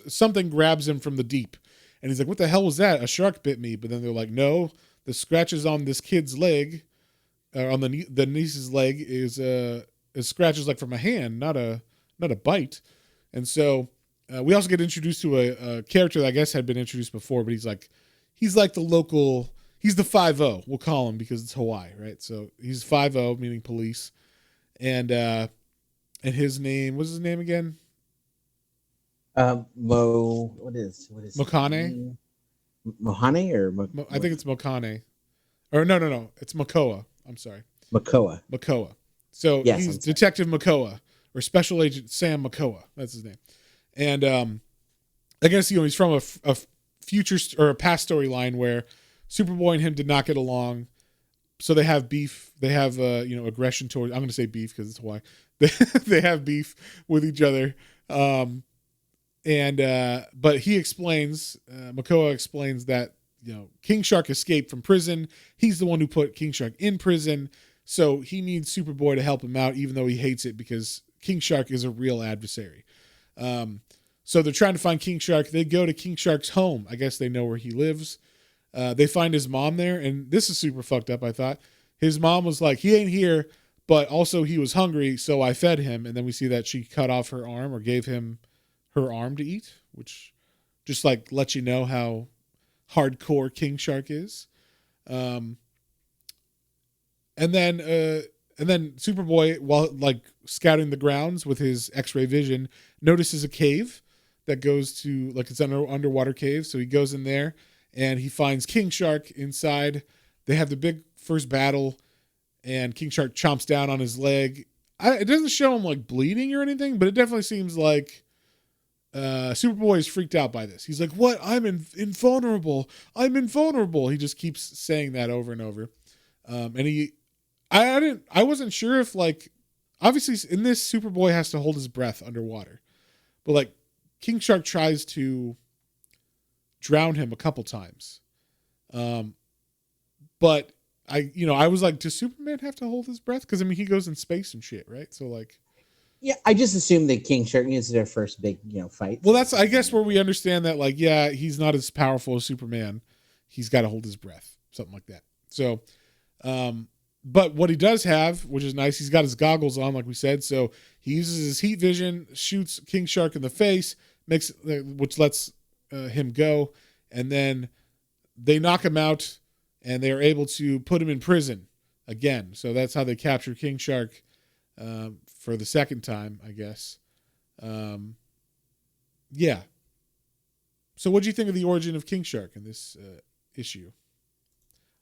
something grabs him from the deep. And he's like, what the hell was that? A shark bit me. But then they're like, no, the scratches on this kid's leg, on the niece's leg is scratches like from a hand, not a bite. And so we also get introduced to a character that I guess had been introduced before, but he's like the local, he's the 5-0, we'll call him because it's Hawaii, right? So he's 5-0, meaning police. And his name, what's his name again? What is Mokane? Mohane or I think it's Mokane. Or no, it's Makoa. I'm sorry. Makoa. So yes, he's Detective Makoa, or Special Agent Sam Makoa. That's his name. And I guess he's from a future or a past storyline where Superboy and him did not get along, so they have beef. They have aggression towards. I'm going to say beef because it's Hawaii. They have beef with each other. But he explains, Makoa explains that King Shark escaped from prison. He's the one who put King Shark in prison. So he needs Superboy to help him out, even though he hates it because King Shark is a real adversary. So they're trying to find King Shark. They go to King Shark's home. I guess they know where he lives. They find his mom there, and this is super fucked up, I thought. His mom was like, he ain't here, but also he was hungry, so I fed him. And then we see that she cut off her arm or gave him her arm to eat, which just like lets you know how hardcore King Shark is. And then Superboy, while like scouting the grounds with his X-ray vision, notices a cave that goes to like it's an underwater cave. So he goes in there and he finds King Shark inside. They have the big first battle, and King Shark chomps down on his leg. It doesn't show him like bleeding or anything, but it definitely seems like Superboy is freaked out by this. He's like, "What? I'm invulnerable. I'm invulnerable." He just keeps saying that over and over. And I wasn't sure if like, obviously in this Superboy has to hold his breath underwater, but like King Shark tries to drown him a couple times. But I was like, does Superman have to hold his breath? Because I mean, he goes in space and shit, right? So like, yeah, I just assumed that King Shark is their first big fight. Well, that's I guess where we understand that like, yeah, he's not as powerful as Superman. He's got to hold his breath, something like that. So, but what he does have, which is nice, he's got his goggles on, like we said. So he uses his heat vision, shoots King Shark in the face, which lets him go, and then they knock him out, and they are able to put him in prison again. So that's how they capture King Shark for the second time, I guess. Yeah. So what do you think of the origin of King Shark in this issue?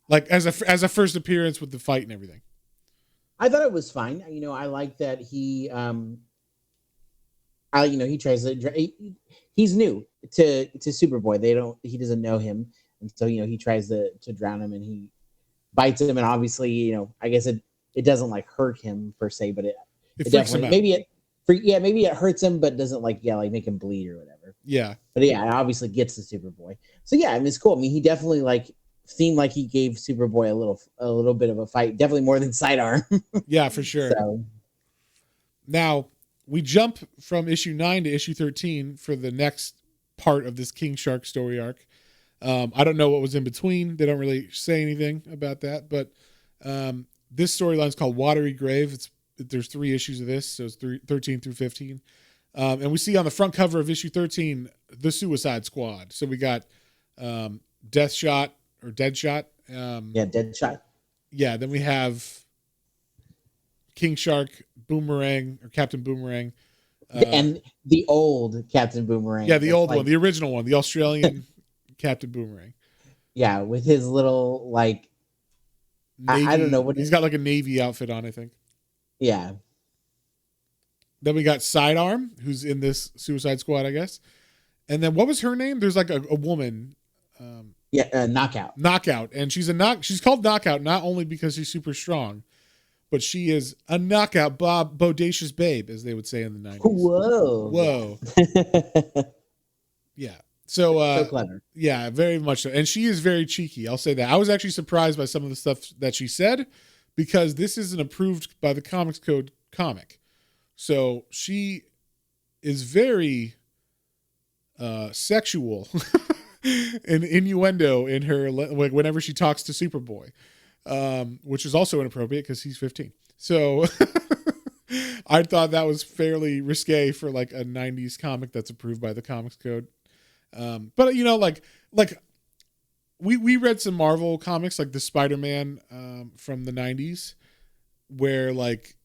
Like as a first appearance with the fight and everything. I thought it was fine. I like that he he tries to he's new to Superboy. He doesn't know him, and so he tries to drown him, and he bites him, and obviously I guess it doesn't like hurt him per se, but it definitely maybe it hurts him, but doesn't like make him bleed or whatever. Yeah. But yeah, it obviously gets to Superboy. So yeah, I mean it's cool. I mean he definitely like seemed like he gave Superboy a little bit of a fight, definitely more than sidearm. Yeah, for sure. So. Now we jump from issue 9 to issue 13 for the next part of this King Shark story arc. I don't know what was in between. They don't really say anything about that, but this storyline is called Watery Grave. There's 3 issues of this, so it's 13 through 15. And we see on the front cover of issue 13 the Suicide Squad. So we got Deadshot. Deadshot. Yeah, then we have King Shark, Boomerang, or Captain Boomerang. And the old Captain Boomerang. Yeah, the old one, the original one, the Australian Captain Boomerang. Yeah, with his little like Navy, I don't know what he's got, like a Navy outfit on, I think. Yeah. Then we got Sidearm, who's in this Suicide Squad, I guess. And then what was her name? There's like a woman. Knockout. And she's called Knockout not only because she's super strong, but she is a knockout bodacious babe, as they would say in the 90s. Whoa. Yeah. So clever. Yeah, very much so. And she is very cheeky. I'll say that. I was actually surprised by some of the stuff that she said, because this is an approved by the Comics Code comic. So she is very sexual and innuendo in her, like whenever she talks to Superboy, which is also inappropriate because he's 15. So I thought that was fairly risque for like a 90s comic that's approved by the Comics Code. But like we read some Marvel comics like the Spider-Man from the 90s, where like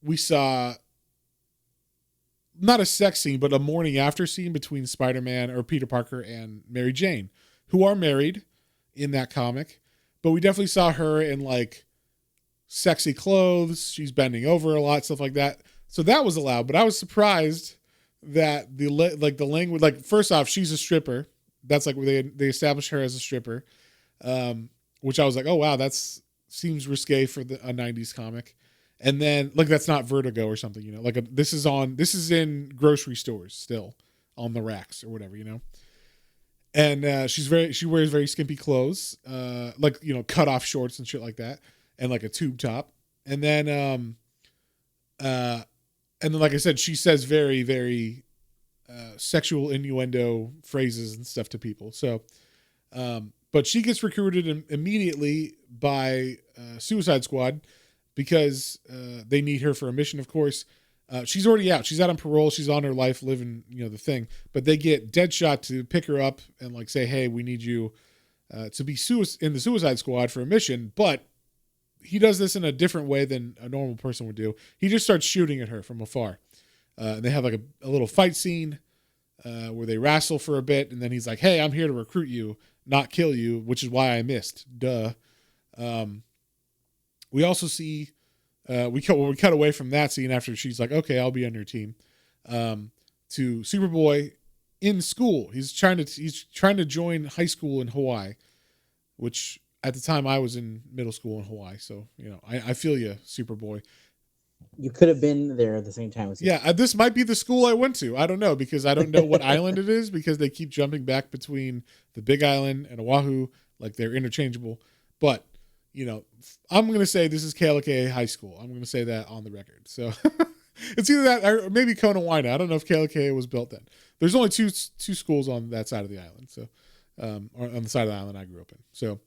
we saw not a sex scene, but a morning after scene between Spider-Man or Peter Parker and Mary Jane, who are married in that comic. But we definitely saw her in like sexy clothes. She's bending over a lot, stuff like that. So that was allowed. But I was surprised that the language, like first off, she's a stripper. That's like where they established her as a stripper, which I was like, oh wow, seems risque for a 90s comic. And then like that's not Vertigo or something, like this is in grocery stores still on the racks or whatever, And she wears very skimpy clothes, like cut off shorts and shit like that, and like a tube top. And then, like I said, she says very, very sexual innuendo phrases and stuff to people. So, but she gets recruited immediately by Suicide Squad because they need her for a mission, of course. She's already out. She's out on parole. She's on her life living, the thing. But they get Deadshot to pick her up and like say, hey, we need you to be in the Suicide Squad for a mission. But he does this in a different way than a normal person would do. He just starts shooting at her from afar. And they have like a little fight scene where they wrestle for a bit. And then he's like, hey, I'm here to recruit you, not kill you, which is why I missed. Duh. We also see, we cut away from that scene after she's like, okay, I'll be on your team, to Superboy in school. He's trying to join high school in Hawaii, which at the time I was in middle school in Hawaii. So, I feel you, Superboy. You could have been there at the same time as you. Yeah, this might be the school I went to. I don't know, because I don't know what island it is, because they keep jumping back between the Big Island and Oahu, like they're interchangeable. But, I'm going to say this is Kealakea High School. I'm going to say that on the record. So it's either that or maybe Kona Waina. I don't know if Kealakea was built then. There's only two schools on that side of the island. So, or on the side of the island I grew up in. So,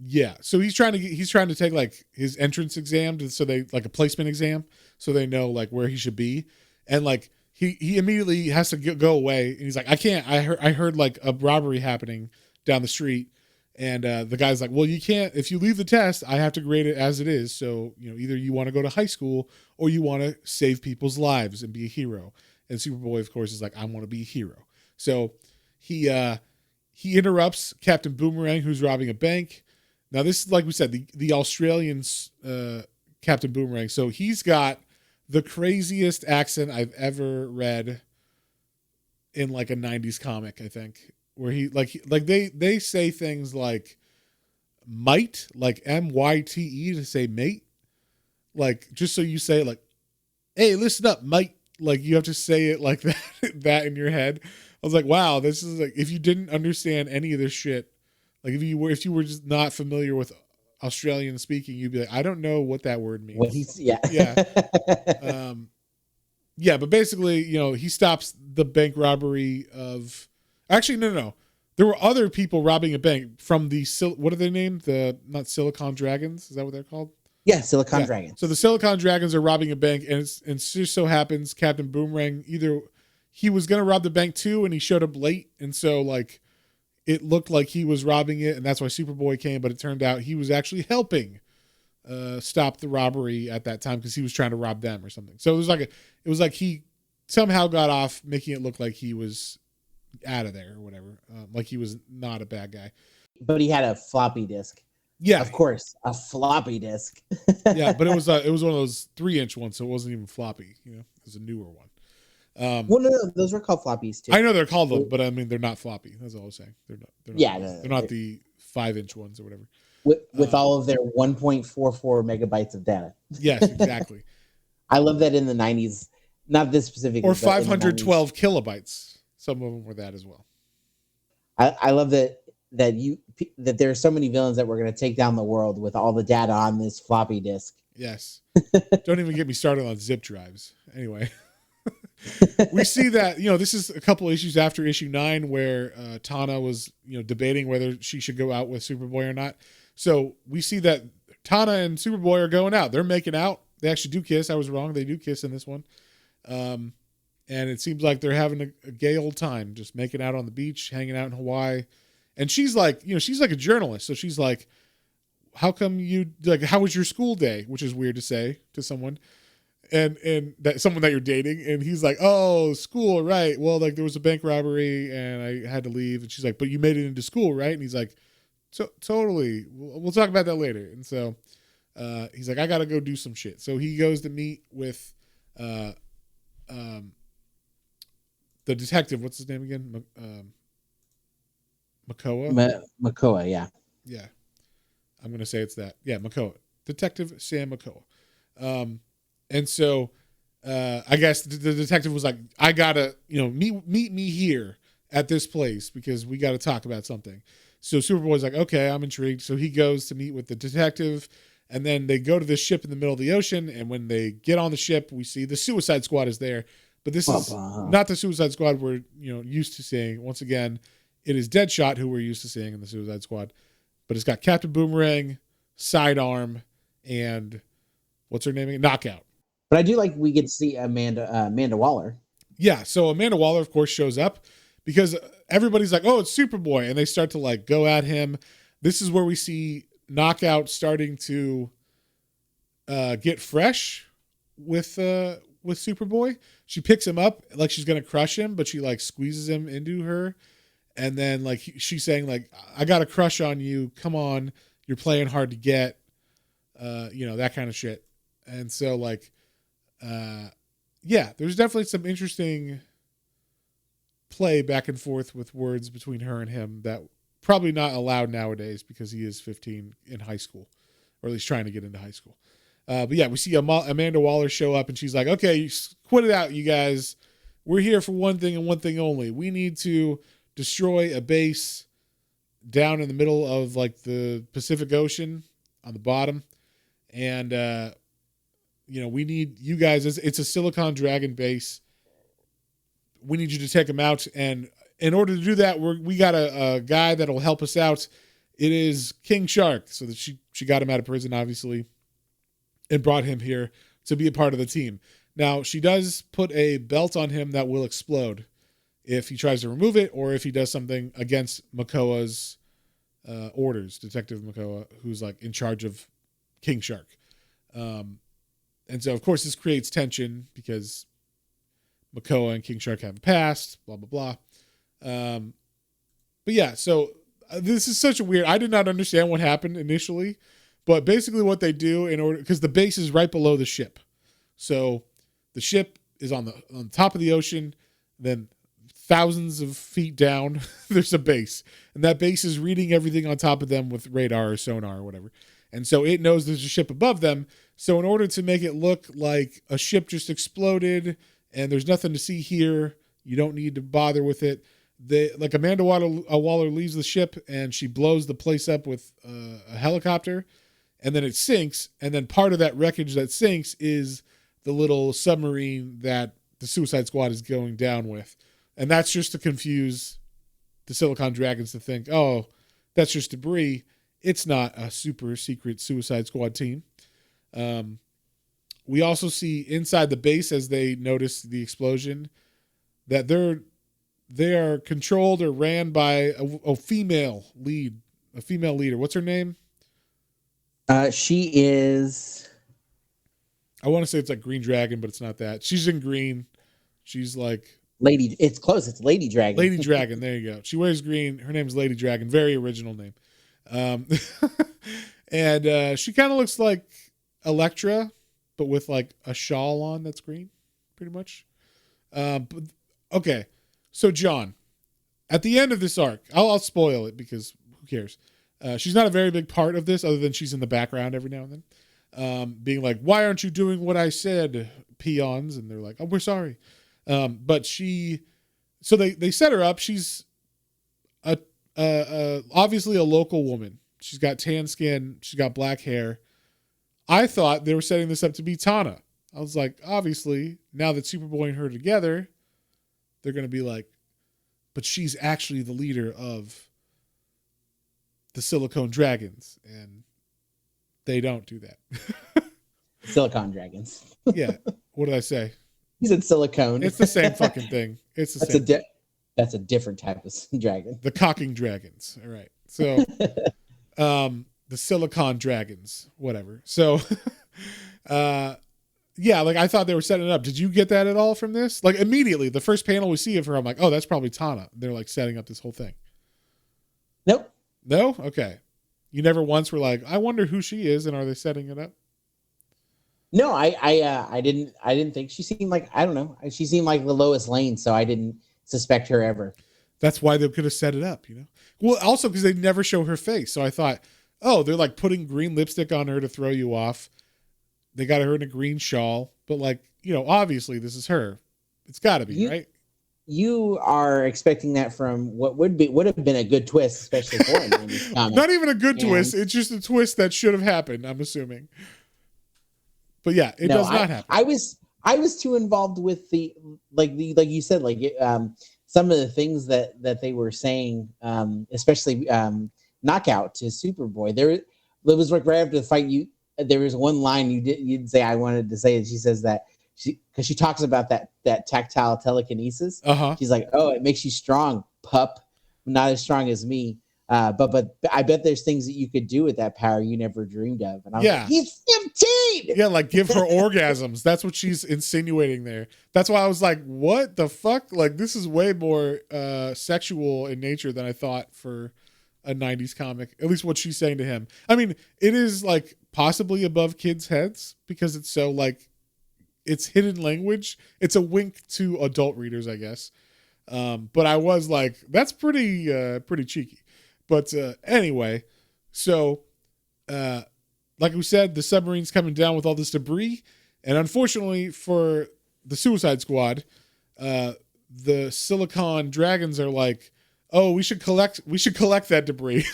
yeah. So he's trying to take like his entrance exam so they like a placement exam so they know like where he should be. And like he immediately has to go away and he's like, I can't, I heard like a robbery happening down the street. And the guy's like, well, you can't, if you leave the test, I have to grade it as it is. So, either you want to go to high school or you want to save people's lives and be a hero. And Superboy, of course, is like, I want to be a hero. So he interrupts Captain Boomerang, who's robbing a bank. Now, this is, like we said, the Australian Captain Boomerang. So he's got the craziest accent I've ever read in like a 90s comic, I think. Where he like they say things like might, like MYTE to say mate, like just so you say it like, hey, listen up, mate. Like you have to say it like that in your head. I was like, wow, this is like if you didn't understand any of this shit, like if you were just not familiar with Australian speaking, you'd be like, I don't know what that word means. Yeah. Yeah, but basically, he stops the bank robbery of. Actually, no. There were other people robbing a bank from the, what are they named? Not Silicon Dragons. Is that what they're called? Yeah, Silicon Dragons. So the Silicon Dragons are robbing a bank, and it just so happens Captain Boomerang, either he was going to rob the bank too, and he showed up late. And so, like, it looked like he was robbing it, and that's why Superboy came. But it turned out he was actually helping stop the robbery at that time because he was trying to rob them or something. So it was like he somehow got off making it look like he was out of there or whatever, like he was not a bad guy, but he had a floppy disk. Yeah, of course, a floppy disk. Yeah, but it was one of those 3-inch ones, so it wasn't even floppy. It was a newer one. Well, no, those were called floppies too. I know they're called them, but I mean they're not floppy. That's all I was saying. They're not the 5-inch ones or whatever. With all of their 1.44 megabytes of data. Yes, exactly. I love that in the 90s, not this specific, or 512 kilobytes. Some of them were that as well. I love that there are so many villains that we're going to take down the world with all the data on this floppy disk. Yes. Don't even get me started on zip drives. Anyway, we see that, this is a couple issues after issue 9 where Tana was, debating whether she should go out with Superboy or not. So we see that Tana and Superboy are going out. They're making out. They actually do kiss. I was wrong. They do kiss in this one. And it seems like they're having a gay old time, just making out on the beach, hanging out in Hawaii. And she's like, she's like a journalist. So she's like, how come how was your school day? Which is weird to say to someone and that someone that you're dating. And he's like, oh, school. Right. Well, like there was a bank robbery and I had to leave. And she's like, but you made it into school, right? And he's like, totally. We'll talk about that later. And so he's like, I got to go do some shit. So he goes to meet with, the detective, what's his name again? Makoa? Makoa, yeah. Yeah. I'm going to say it's that. Yeah, Makoa. Detective Sam Makoa. And so I guess the detective was like, I got to, meet me here at this place because we got to talk about something. So Superboy's like, okay, I'm intrigued. So he goes to meet with the detective, and then they go to this ship in the middle of the ocean. And when they get on the ship, we see the Suicide Squad is there. But this is not the Suicide Squad we're used to seeing. Once again, it is Deadshot, who we're used to seeing in the Suicide Squad. But it's got Captain Boomerang, Sidearm, and what's her name again? Knockout. But I do like we get to see Amanda Waller. Yeah, so Amanda Waller, of course, shows up because everybody's like, oh, it's Superboy. And they start to like go at him. This is where we see Knockout starting to get fresh with Superboy. She picks him up like she's going to crush him, but she like squeezes him into her. And then like she's saying like, I got a crush on you. Come on. You're playing hard to get, that kind of shit. And so like, there's definitely some interesting play back and forth with words between her and him that probably not allowed nowadays because he is 15 in high school, or at least trying to get into high school. But yeah, we see Amanda Waller show up and she's like, okay, quit it out, you guys. We're here for one thing and one thing only. We need to destroy a base down in the middle of like the Pacific Ocean on the bottom. And, we need you guys. It's a Silicon Dragon base. We need you to take him out. And in order to do that, we got a guy that'll help us out. It is King Shark. So that she got him out of prison, obviously, and brought him here to be a part of the team. Now, she does put a belt on him that will explode if he tries to remove it or if he does something against Makoa's orders, Detective Makoa, who's like in charge of King Shark. And so, of course, this creates tension because Makoa and King Shark haven't passed, blah, blah, blah. But yeah, so this is such a weird, I did not understand what happened initially, but basically what they do in order, because the base is right below the ship. So the ship is on the top of the ocean, then thousands of feet down, there's a base. And that base is reading everything on top of them with radar or sonar or whatever. And so it knows there's a ship above them. So in order to make it look like a ship just exploded and there's nothing to see here, you don't need to bother with it. Like Amanda Waller leaves the ship and she blows the place up with a helicopter, and then it sinks. And then part of that wreckage that sinks is the little submarine that the Suicide Squad is going down with. And that's just to confuse the Silicon Dragons to think, oh, that's just debris. It's not a super secret Suicide Squad team. We also see inside the base, as they notice the explosion, that they are controlled or ran by a female leader. What's her name? She is, I want to say it's like Green Dragon, but it's not that. She's in green. She's like Lady. It's close. It's Lady Dragon. Lady Dragon. There you go. She wears green. Her name's Lady Dragon. Very original name. And she kind of looks like Elektra, but with like a shawl on that's green, pretty much. But okay, so John, at the end of this arc, I'll spoil it because who cares? She's not a very big part of this, other than she's in the background every now and then, being like, "Why aren't you doing what I said, peons?" And they're like, "Oh, we're sorry." But so they set her up. She's obviously a local woman. She's got tan skin. She's got black hair. I thought they were setting this up to be Tana. I was like, obviously, now that Superboy and her are together, they're going to be like, but she's actually the leader of the Silicon Dragons. And they don't do that. Silicon Dragons. Yeah. What did I say? He said silicone. It's the same fucking thing. It's the same. That's a different type of dragon. The cocking dragons. All right. So, the Silicon Dragons, whatever. So, yeah, like I thought they were setting it up. Did you get that at all from this? Like immediately, the first panel we see of her, I'm like, oh, that's probably Tana. They're like setting up this whole thing. Nope. No? Okay. You never once were like, I wonder who she is, and are they setting it up? No, I didn't think she seemed like, I don't know. She seemed like the Lois Lane, so I didn't suspect her ever. That's why they could have set it up, Well, also because they never show her face. So I thought, oh, they're like putting green lipstick on her to throw you off. They got her in a green shawl, but like, obviously this is her. It's got to be, right? you are expecting that from what would have been a good twist, especially for an 90s comic. Not even a good twist. It's just a twist that should have happened, I'm assuming. But yeah, it does not happen. I was too involved with the like you said, some of the things that they were saying, especially knockout to Superboy. It was like right after the fight, there was one line you'd say I wanted to say, and she says that because she talks about that tactile telekinesis. She's like, oh, it makes you strong, pup. Not as strong as me. But I bet there's things that you could do with that power you never dreamed of. And I was like, he's 15. Yeah, like give her orgasms. That's what she's insinuating there. That's why I was like, what the fuck? Like, this is way more sexual in nature than I thought for a 90s comic. At least what she's saying to him. I mean, it is like possibly above kids' heads because it's so like, it's hidden language. It's a wink to adult readers, I guess. But I was like, that's pretty cheeky. But anyway, so like we said, the submarine's coming down with all this debris. And unfortunately for the Suicide Squad, the Silicon Dragons are like, oh, we should collect that debris.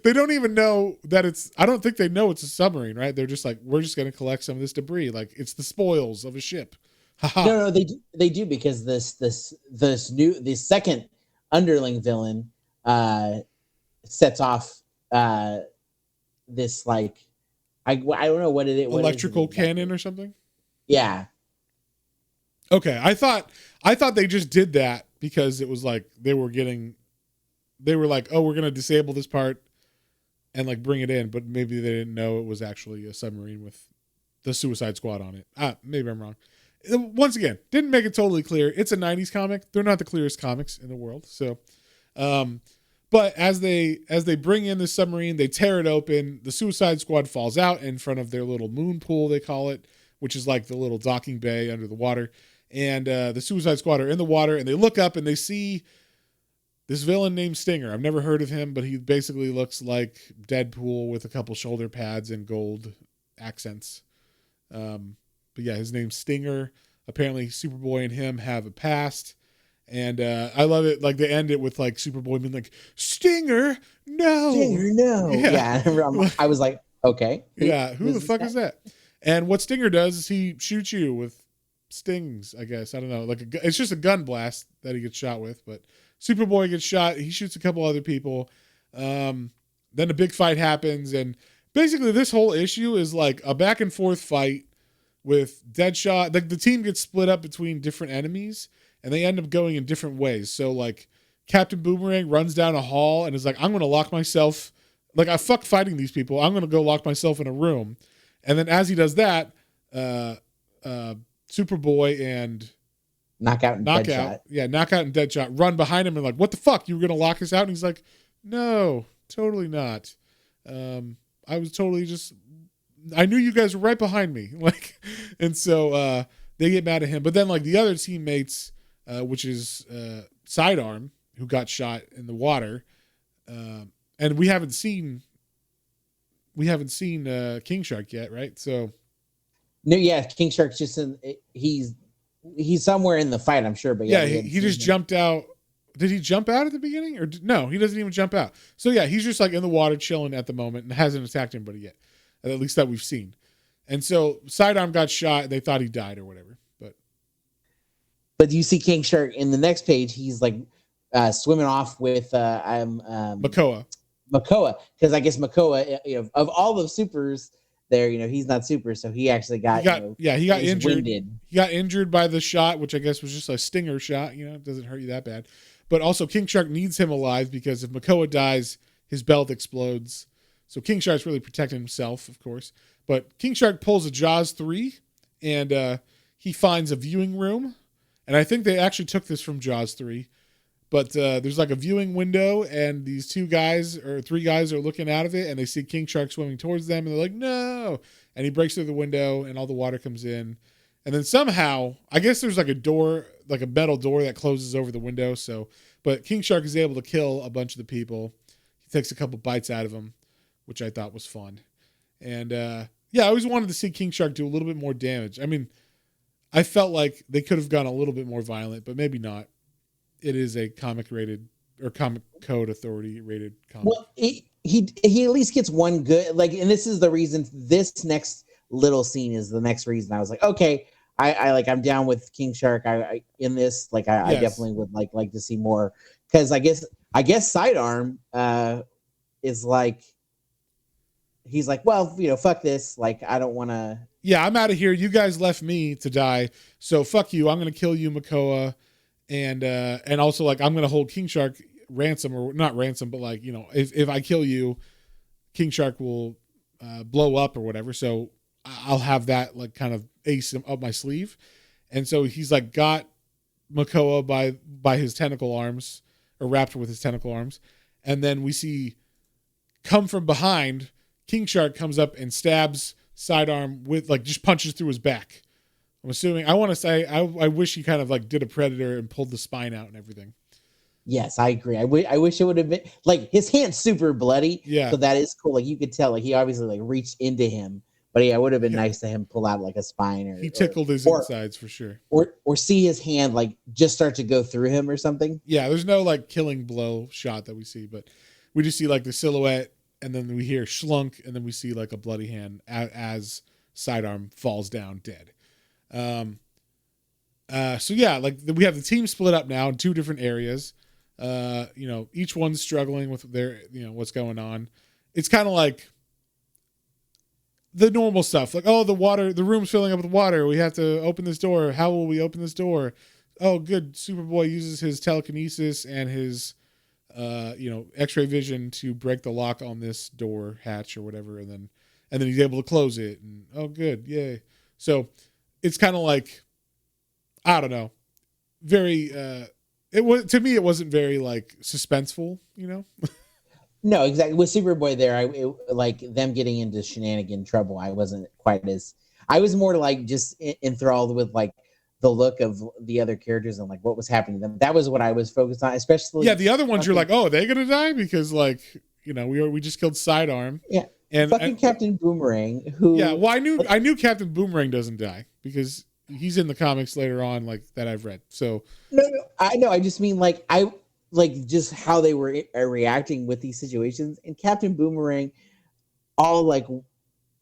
They don't even know that I don't think they know it's a submarine, right? They're just like, we're just going to collect some of this debris. Like it's the spoils of a ship. No, they do because this second underling villain sets off this like I don't know what it is. Electrical cannon or something? Yeah. Okay. I thought they just did that because it was like they were like, oh, we're gonna disable this part and like bring it in, but maybe they didn't know it was actually a submarine with the Suicide Squad on it. Maybe I'm wrong. Once again, didn't make it totally clear. It's a 90s comic. They're not the clearest comics in the world. So, but as they bring in the submarine, they tear it open. The Suicide Squad falls out in front of their little moon pool, they call it, which is like the little docking bay under the water. And the Suicide Squad are in the water, and they look up and they see this villain named Stinger. I've never heard of him, but he basically looks like Deadpool with a couple shoulder pads and gold accents. But yeah, his name's Stinger. Apparently Superboy and him have a past. And I love it. Like they end it with like Superboy being like, Stinger, no. Stinger, no. Yeah. I was like, okay. Yeah. Who the fuck is that? And what Stinger does is he shoots you with stings, I guess. I don't know. It's just a gun blast that he gets shot with. But Superboy gets shot. He shoots a couple other people. Then a big fight happens. And basically this whole issue is like a back and forth fight with Deadshot. Like the team gets split up between different enemies and they end up going in different ways. So like Captain Boomerang runs down a hall and is like, I'm going to lock myself. Like I fuck fighting these people. I'm going to go lock myself in a room. And then as he does that, Superboy and Knockout and Deadshot. Yeah, Knockout and Deadshot run behind him and like, what the fuck? You were going to lock us out? And he's like, no, totally not. I was totally just, I knew you guys were right behind me. Like, and so they get mad at him. But then like the other teammates, which is Sidearm, who got shot in the water, and we haven't seen King Shark yet, right? So no, yeah, King Shark's just he's somewhere in the fight, I'm sure. But yeah, he just jumped out. Did he jump out at the beginning, or no? He doesn't even jump out. So yeah, he's just like in the water chilling at the moment and hasn't attacked anybody yet, at least that we've seen. And so Sidearm got shot. They thought he died or whatever. But you see King Shark in the next page. He's like swimming off with Makoa. Because I guess Makoa, of all the supers there, he's not super, so he actually got he got injured. Winded. He got injured by the shot, which I guess was just a stinger shot. It doesn't hurt you that bad. But also King Shark needs him alive because if Makoa dies, his belt explodes. So King Shark's really protecting himself, of course. But King Shark pulls a Jaws 3, and he finds a viewing room. And I think they actually took this from Jaws 3. But there's like a viewing window, and these three guys are looking out of it, and they see King Shark swimming towards them, and they're like, no! And he breaks through the window, and all the water comes in. And then somehow, I guess there's like a door, like a metal door that closes over the window. But King Shark is able to kill a bunch of the people. He takes a couple bites out of them, which I thought was fun. And I always wanted to see King Shark do a little bit more damage. I mean, I felt like they could have gone a little bit more violent, but maybe not. it is a comic rated or comic code authority rated comic. Well, he at least gets one good, like, and this is the reason. This next little scene is the next reason I was like, okay, I like, I'm down with King Shark. I in this, like, I definitely would like to see more, because I guess Sidearm is like, he's like, well, fuck this, like, I don't want to. Yeah, I'm out of here. You guys left me to die, so fuck you. I'm gonna kill you, Makoa, and also, like, I'm gonna hold King Shark ransom, or not ransom, but like, if I kill you, King Shark will blow up or whatever. So I'll have that, like, kind of ace up my sleeve. And so he's like got Makoa by his tentacle arms, or wrapped with his tentacle arms, and then we see come from behind, King Shark comes up and stabs Sidearm with, like, just punches through his back. I'm assuming, I want to say, I wish he kind of like did a Predator and pulled the spine out and everything. Yes, I agree. I wish it would have been, like, his hand's super bloody. Yeah. So that is cool. Like, you could tell, like, he obviously, like, reached into him. But yeah, it would have been nice to him pull out, like, a spine, or he tickled his insides for sure. Or see his hand, like, just start to go through him or something. Yeah, there's no, like, killing blow shot that we see, but we just see, like, the silhouette, and then we hear schlunk, and then we see, like, a bloody hand as Sidearm falls down dead. So yeah, like, we have the team split up now in two different areas. Each one's struggling with their, what's going on. It's kind of like the normal stuff, like, oh, the room's filling up with water, we have to open this door. How will we open this door? Oh, good, Superboy uses his telekinesis and his x-ray vision to break the lock on this door hatch or whatever, and then he's able to close it, and oh, good, yay. So it's kind of like, I don't know, very it was, to me, it wasn't very, like, suspenseful, No, exactly. With Superboy there, like, them getting into shenanigan trouble, I wasn't quite as. I was more, like, just enthralled with, like, the look of the other characters and, like, what was happening to them. That was what I was focused on, especially. Yeah, the other ones, you're like, oh, are they gonna die? Because, like, we just killed Sidearm. Yeah, and Captain Boomerang, who. Yeah, well, I knew Captain Boomerang doesn't die because he's in the comics later on, like, that I've read. So no, I know. I just mean, like, just how they were reacting with these situations, and Captain Boomerang, all, like,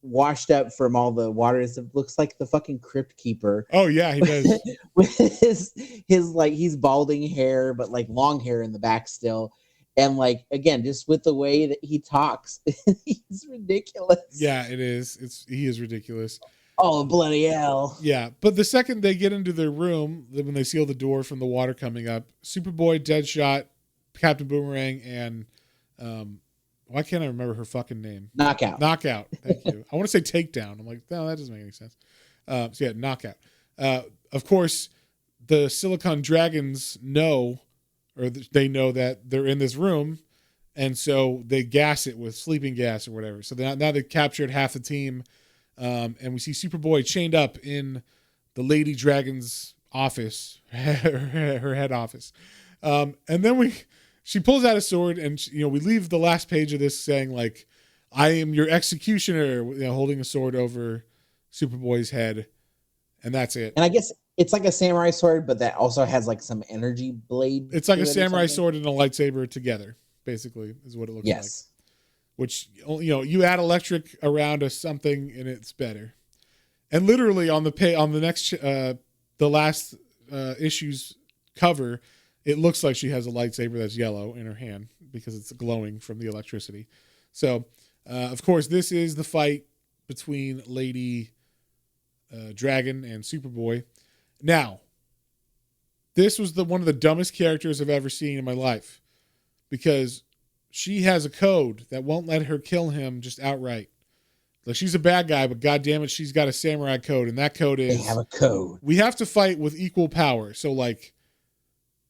washed up from all the water. It looks like the fucking Crypt Keeper. Oh yeah, he does. With his like, he's balding hair, but, like, long hair in the back still. And, like, again, just with the way that he talks, he's ridiculous. Yeah, it is. He is ridiculous. Oh, bloody hell. Yeah, but the second they get into their room, when they seal the door from the water coming up, Superboy, Deadshot, Captain Boomerang, and why can't I remember her fucking name? Knockout. Thank you. I want to say Takedown. I'm like, no, that doesn't make any sense. So yeah, Knockout. Of course, the Silicon Dragons know, or they know that they're in this room, and so they gas it with sleeping gas or whatever. So now they've captured half the team. And we see Superboy chained up in the Lady Dragon's office, her head office. And then she pulls out a sword, and we leave the last page of this saying, like, I am your executioner, holding a sword over Superboy's head, and that's it. And I guess it's like a samurai sword, but that also has, like, some energy blade. It's like a samurai sword and a lightsaber together, basically, is what it looks like. Which, you add electric around something and it's better. And literally on the next the last issue's cover, it looks like she has a lightsaber that's yellow in her hand because it's glowing from the electricity. So of course, this is the fight between Lady Dragon and Superboy. Now, this was one of the dumbest characters I've ever seen in my life, because she has a code that won't let her kill him just outright. Like, she's a bad guy, but goddamn it, she's got a samurai code, and that code is, they have a code. We have to fight with equal power. So, like,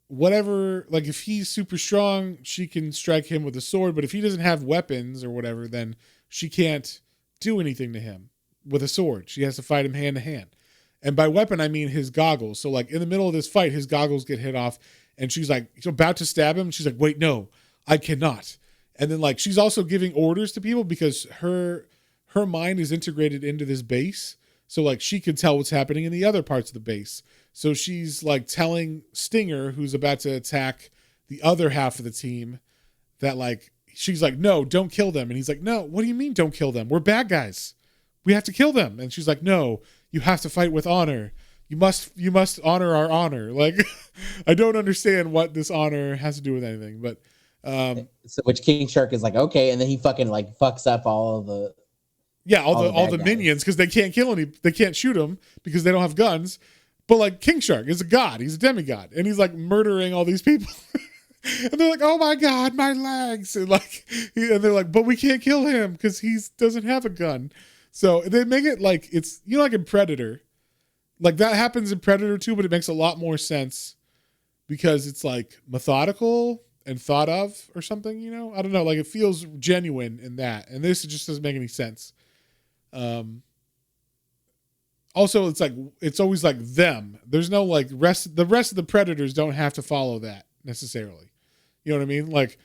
whatever, like, if he's super strong, she can strike him with a sword, but if he doesn't have weapons or whatever, then she can't do anything to him with a sword. She has to fight him hand to hand. And by weapon, I mean his goggles. So, like, in the middle of this fight, his goggles get hit off, and she's like, she's about to stab him. She's like, wait, no, I cannot. And then, like, she's also giving orders to people because her mind is integrated into this base. So like she could tell what's happening in the other parts of the base. So she's like telling Stinger, who's about to attack the other half of the team, that like, she's like, no, don't kill them. And he's like, no, what do you mean don't kill them? We're bad guys. We have to kill them. And she's like, no, you have to fight with honor. You must honor our honor. Like, I don't understand what this honor has to do with anything, but so which King Shark is like, okay, and then he fucking like fucks up all of the all the minions because they can't they can't shoot them because they don't have guns. But like King Shark is a god, he's a demigod, and he's like murdering all these people. And they're like, oh my god, my legs, and like, and they're like, but we can't kill him because he doesn't have a gun. So they make it like it's, you know, like in Predator, like that happens in Predator too, but it makes a lot more sense because it's like methodical and thought of or something, you know? I don't know. Like it feels genuine in that. And this just doesn't make any sense. Also, it's like, it's always like them. There's no like the rest of the Predators don't have to follow that necessarily. You know what I mean? Like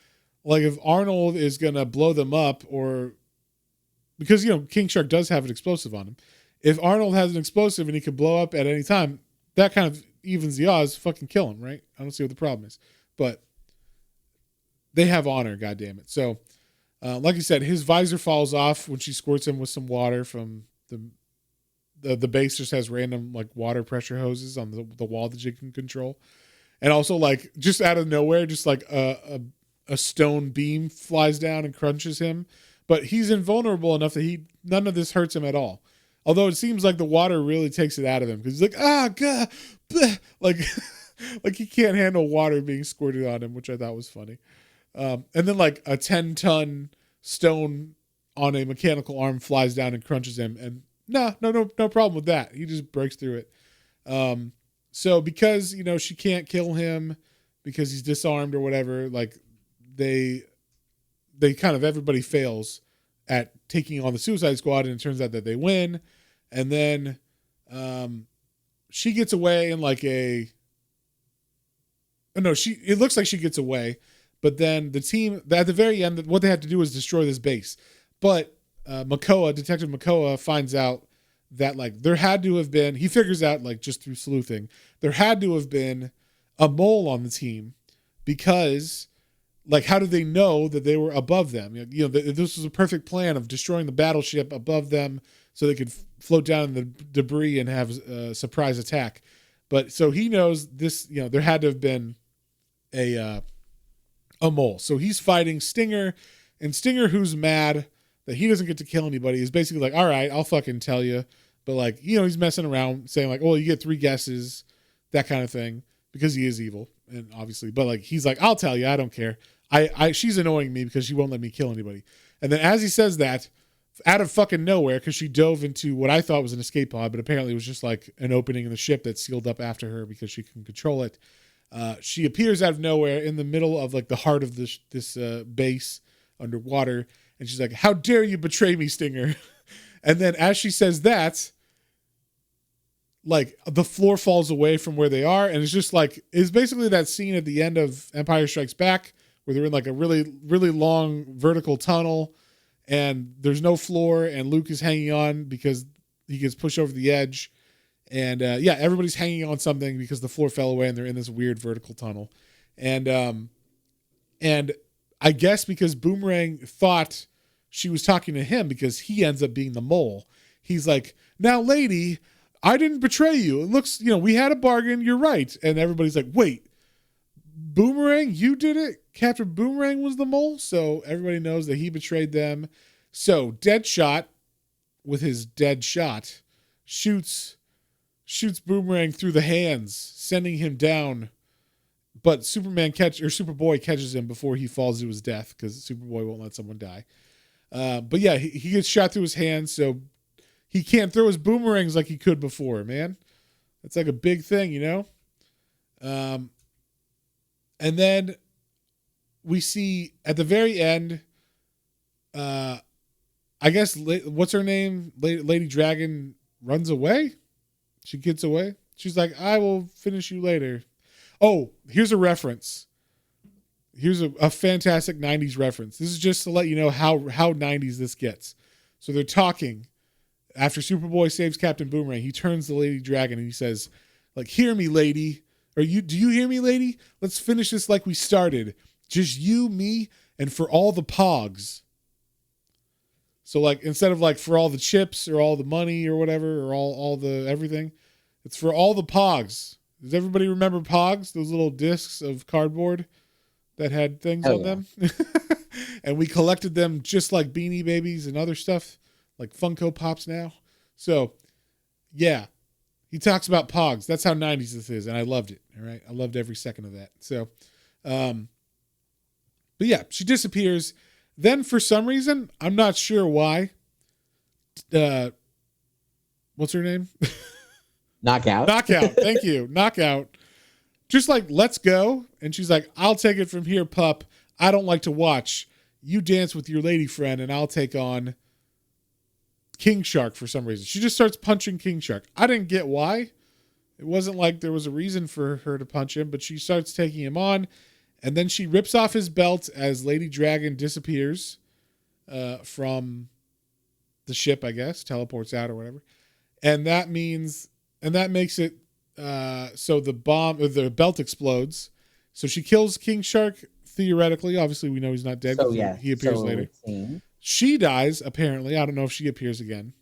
if Arnold is going to blow them up or because, you know, King Shark does have an explosive on him. If Arnold has an explosive and he can blow up at any time, that kind of evens the odds. Fucking kill him, right? I don't see what the problem is. But they have honor, goddammit. So, like you said, his visor falls off when she squirts him with some water from the base. Just has random like water pressure hoses on the wall that you can control. And also like just out of nowhere, just like a stone beam flies down and crunches him. But he's invulnerable enough that none of this hurts him at all. Although it seems like the water really takes it out of him because he's like, God, bleh. Like he can't handle water being squirted on him, which I thought was funny. And then like a 10-ton stone on a mechanical arm flies down and crunches him, and no problem with that. He just breaks through it. So because, you know, she can't kill him because he's disarmed or whatever, like they kind of, everybody fails at taking on the Suicide Squad, and it turns out that they win. And then she gets away in like it looks like she gets away, but then the team at the very end, what they had to do was destroy this base. But Detective Makoa finds out that like there had to have been, he figures out like just through sleuthing, there had to have been a mole on the team because like, how did they know that they were above them? You know, this was a perfect plan of destroying the battleship above them so they could float down in the debris and have a surprise attack. But so he knows this, you know, there had to have been a mole. So he's fighting Stinger, and Stinger, who's mad that he doesn't get to kill anybody, is basically like, all right, I'll fucking tell you. But like, you know, he's messing around saying like, well, you get 3 guesses, that kind of thing, because he is evil. And obviously, but like, he's like, I'll tell you, I don't care. She's annoying me because she won't let me kill anybody. And then as he says that, out of fucking nowhere, because she dove into what I thought was an escape pod, but apparently it was just like an opening in the ship that sealed up after her because she can control it. She appears out of nowhere in the middle of like the heart of this base underwater, and she's like, "How dare you betray me, Stinger?" And then as she says that, like the floor falls away from where they are, and it's just like, it's basically that scene at the end of Empire Strikes Back where they're in like a really, really long vertical tunnel and there's no floor and Luke is hanging on because he gets pushed over the edge. And everybody's hanging on something because the floor fell away and they're in this weird vertical tunnel. And I guess because Boomerang thought she was talking to him because he ends up being the mole. He's like, now lady, I didn't betray you. It looks, you know, we had a bargain. You're right. And everybody's like, wait, Boomerang, you did it? Captain Boomerang was the mole? So everybody knows that he betrayed them. So Deadshot, with his dead shot, shoots Boomerang through the hands, sending him down. But Superboy catches him before he falls to his death because Superboy won't let someone die. But yeah, he gets shot through his hands, so he can't throw his boomerangs like he could before, man. That's like a big thing, you know? And then we see at the very end, I guess, what's her name? Lady Dragon runs away. She gets away. She's like, I will finish you later. Oh, here's a reference. Here's a fantastic 90s reference. This is just to let you know how 90s this gets. So they're talking after Superboy saves Captain Boomerang, he turns to Lady Dragon and he says, like, hear me, lady. Do you hear me, lady? Let's finish this like we started. Just you, me, and for all the pogs. So, like, instead of like for all the chips or all the money or whatever, or all the everything, it's for all the pogs. Does everybody remember pogs? Those little discs of cardboard that had things on them? And we collected them just like Beanie Babies and other stuff, like Funko Pops now. So, yeah. He talks about pogs. That's how 90s this is, and I loved it. All right, I loved every second of that. So, but yeah, she disappears. Then, for some reason, I'm not sure why. What's her name? Knockout. Knockout. Thank you. Knockout. Just like, let's go. And she's like, I'll take it from here, pup. I don't like to watch. You dance with your lady friend, and I'll take on King Shark for some reason. She just starts punching King Shark. I didn't get why. It wasn't like there was a reason for her to punch him, but she starts taking him on, and then she rips off his belt as Lady Dragon disappears from the ship, I guess, teleports out or whatever. And that makes it so the belt explodes. So she kills King Shark theoretically. Obviously, we know he's not dead. So yeah, he appears later. She dies, apparently. I don't know if she appears again.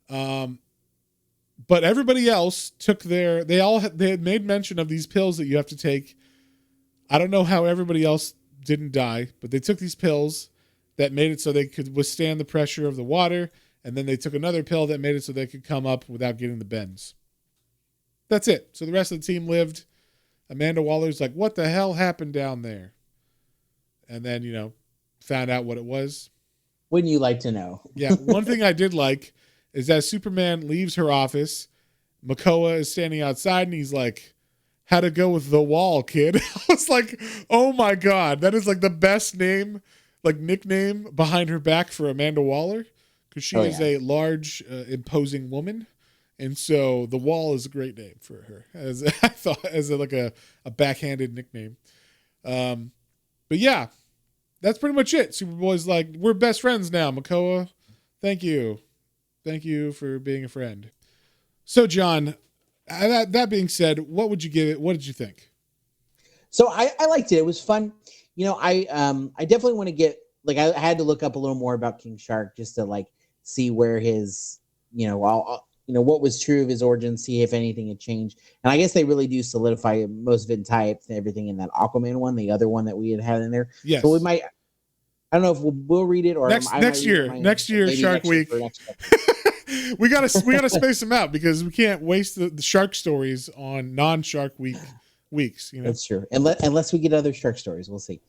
But everybody else took they had made mention of these pills that you have to take. I don't know how everybody else didn't die, but they took these pills that made it so they could withstand the pressure of the water, and then they took another pill that made it so they could come up without getting the bends. That's it. So the rest of the team lived. Amanda Waller's like, what the hell happened down there? And then, found out what it was. Wouldn't you like to know? Yeah. One thing I did like is that Superman leaves her office. Makoa is standing outside and he's like, how to go with the wall, kid. I was like, oh my God. That is like the best nickname behind her back for Amanda Waller. Because she is a large, imposing woman. And so the wall is a great name for her, as I thought, as a backhanded nickname. But yeah, that's pretty much it. Superboy's like, we're best friends now, Makoa. Thank you. Thank you for being a friend. So, John, that being said, what would you give it? What did you think? So I liked it. It was fun. I definitely want to get, I had to look up a little more about King Shark just to see where his, what was true of his origin, see if anything had changed. And I guess they really do solidify most of it and tie up everything in that Aquaman one, the other one that we had in there. Yes. So we might, I don't know if we'll read it or next year, Shark Week. we gotta space them out because we can't waste the shark stories on non-Shark Week weeks. That's true. Unless we get other shark stories, we'll see.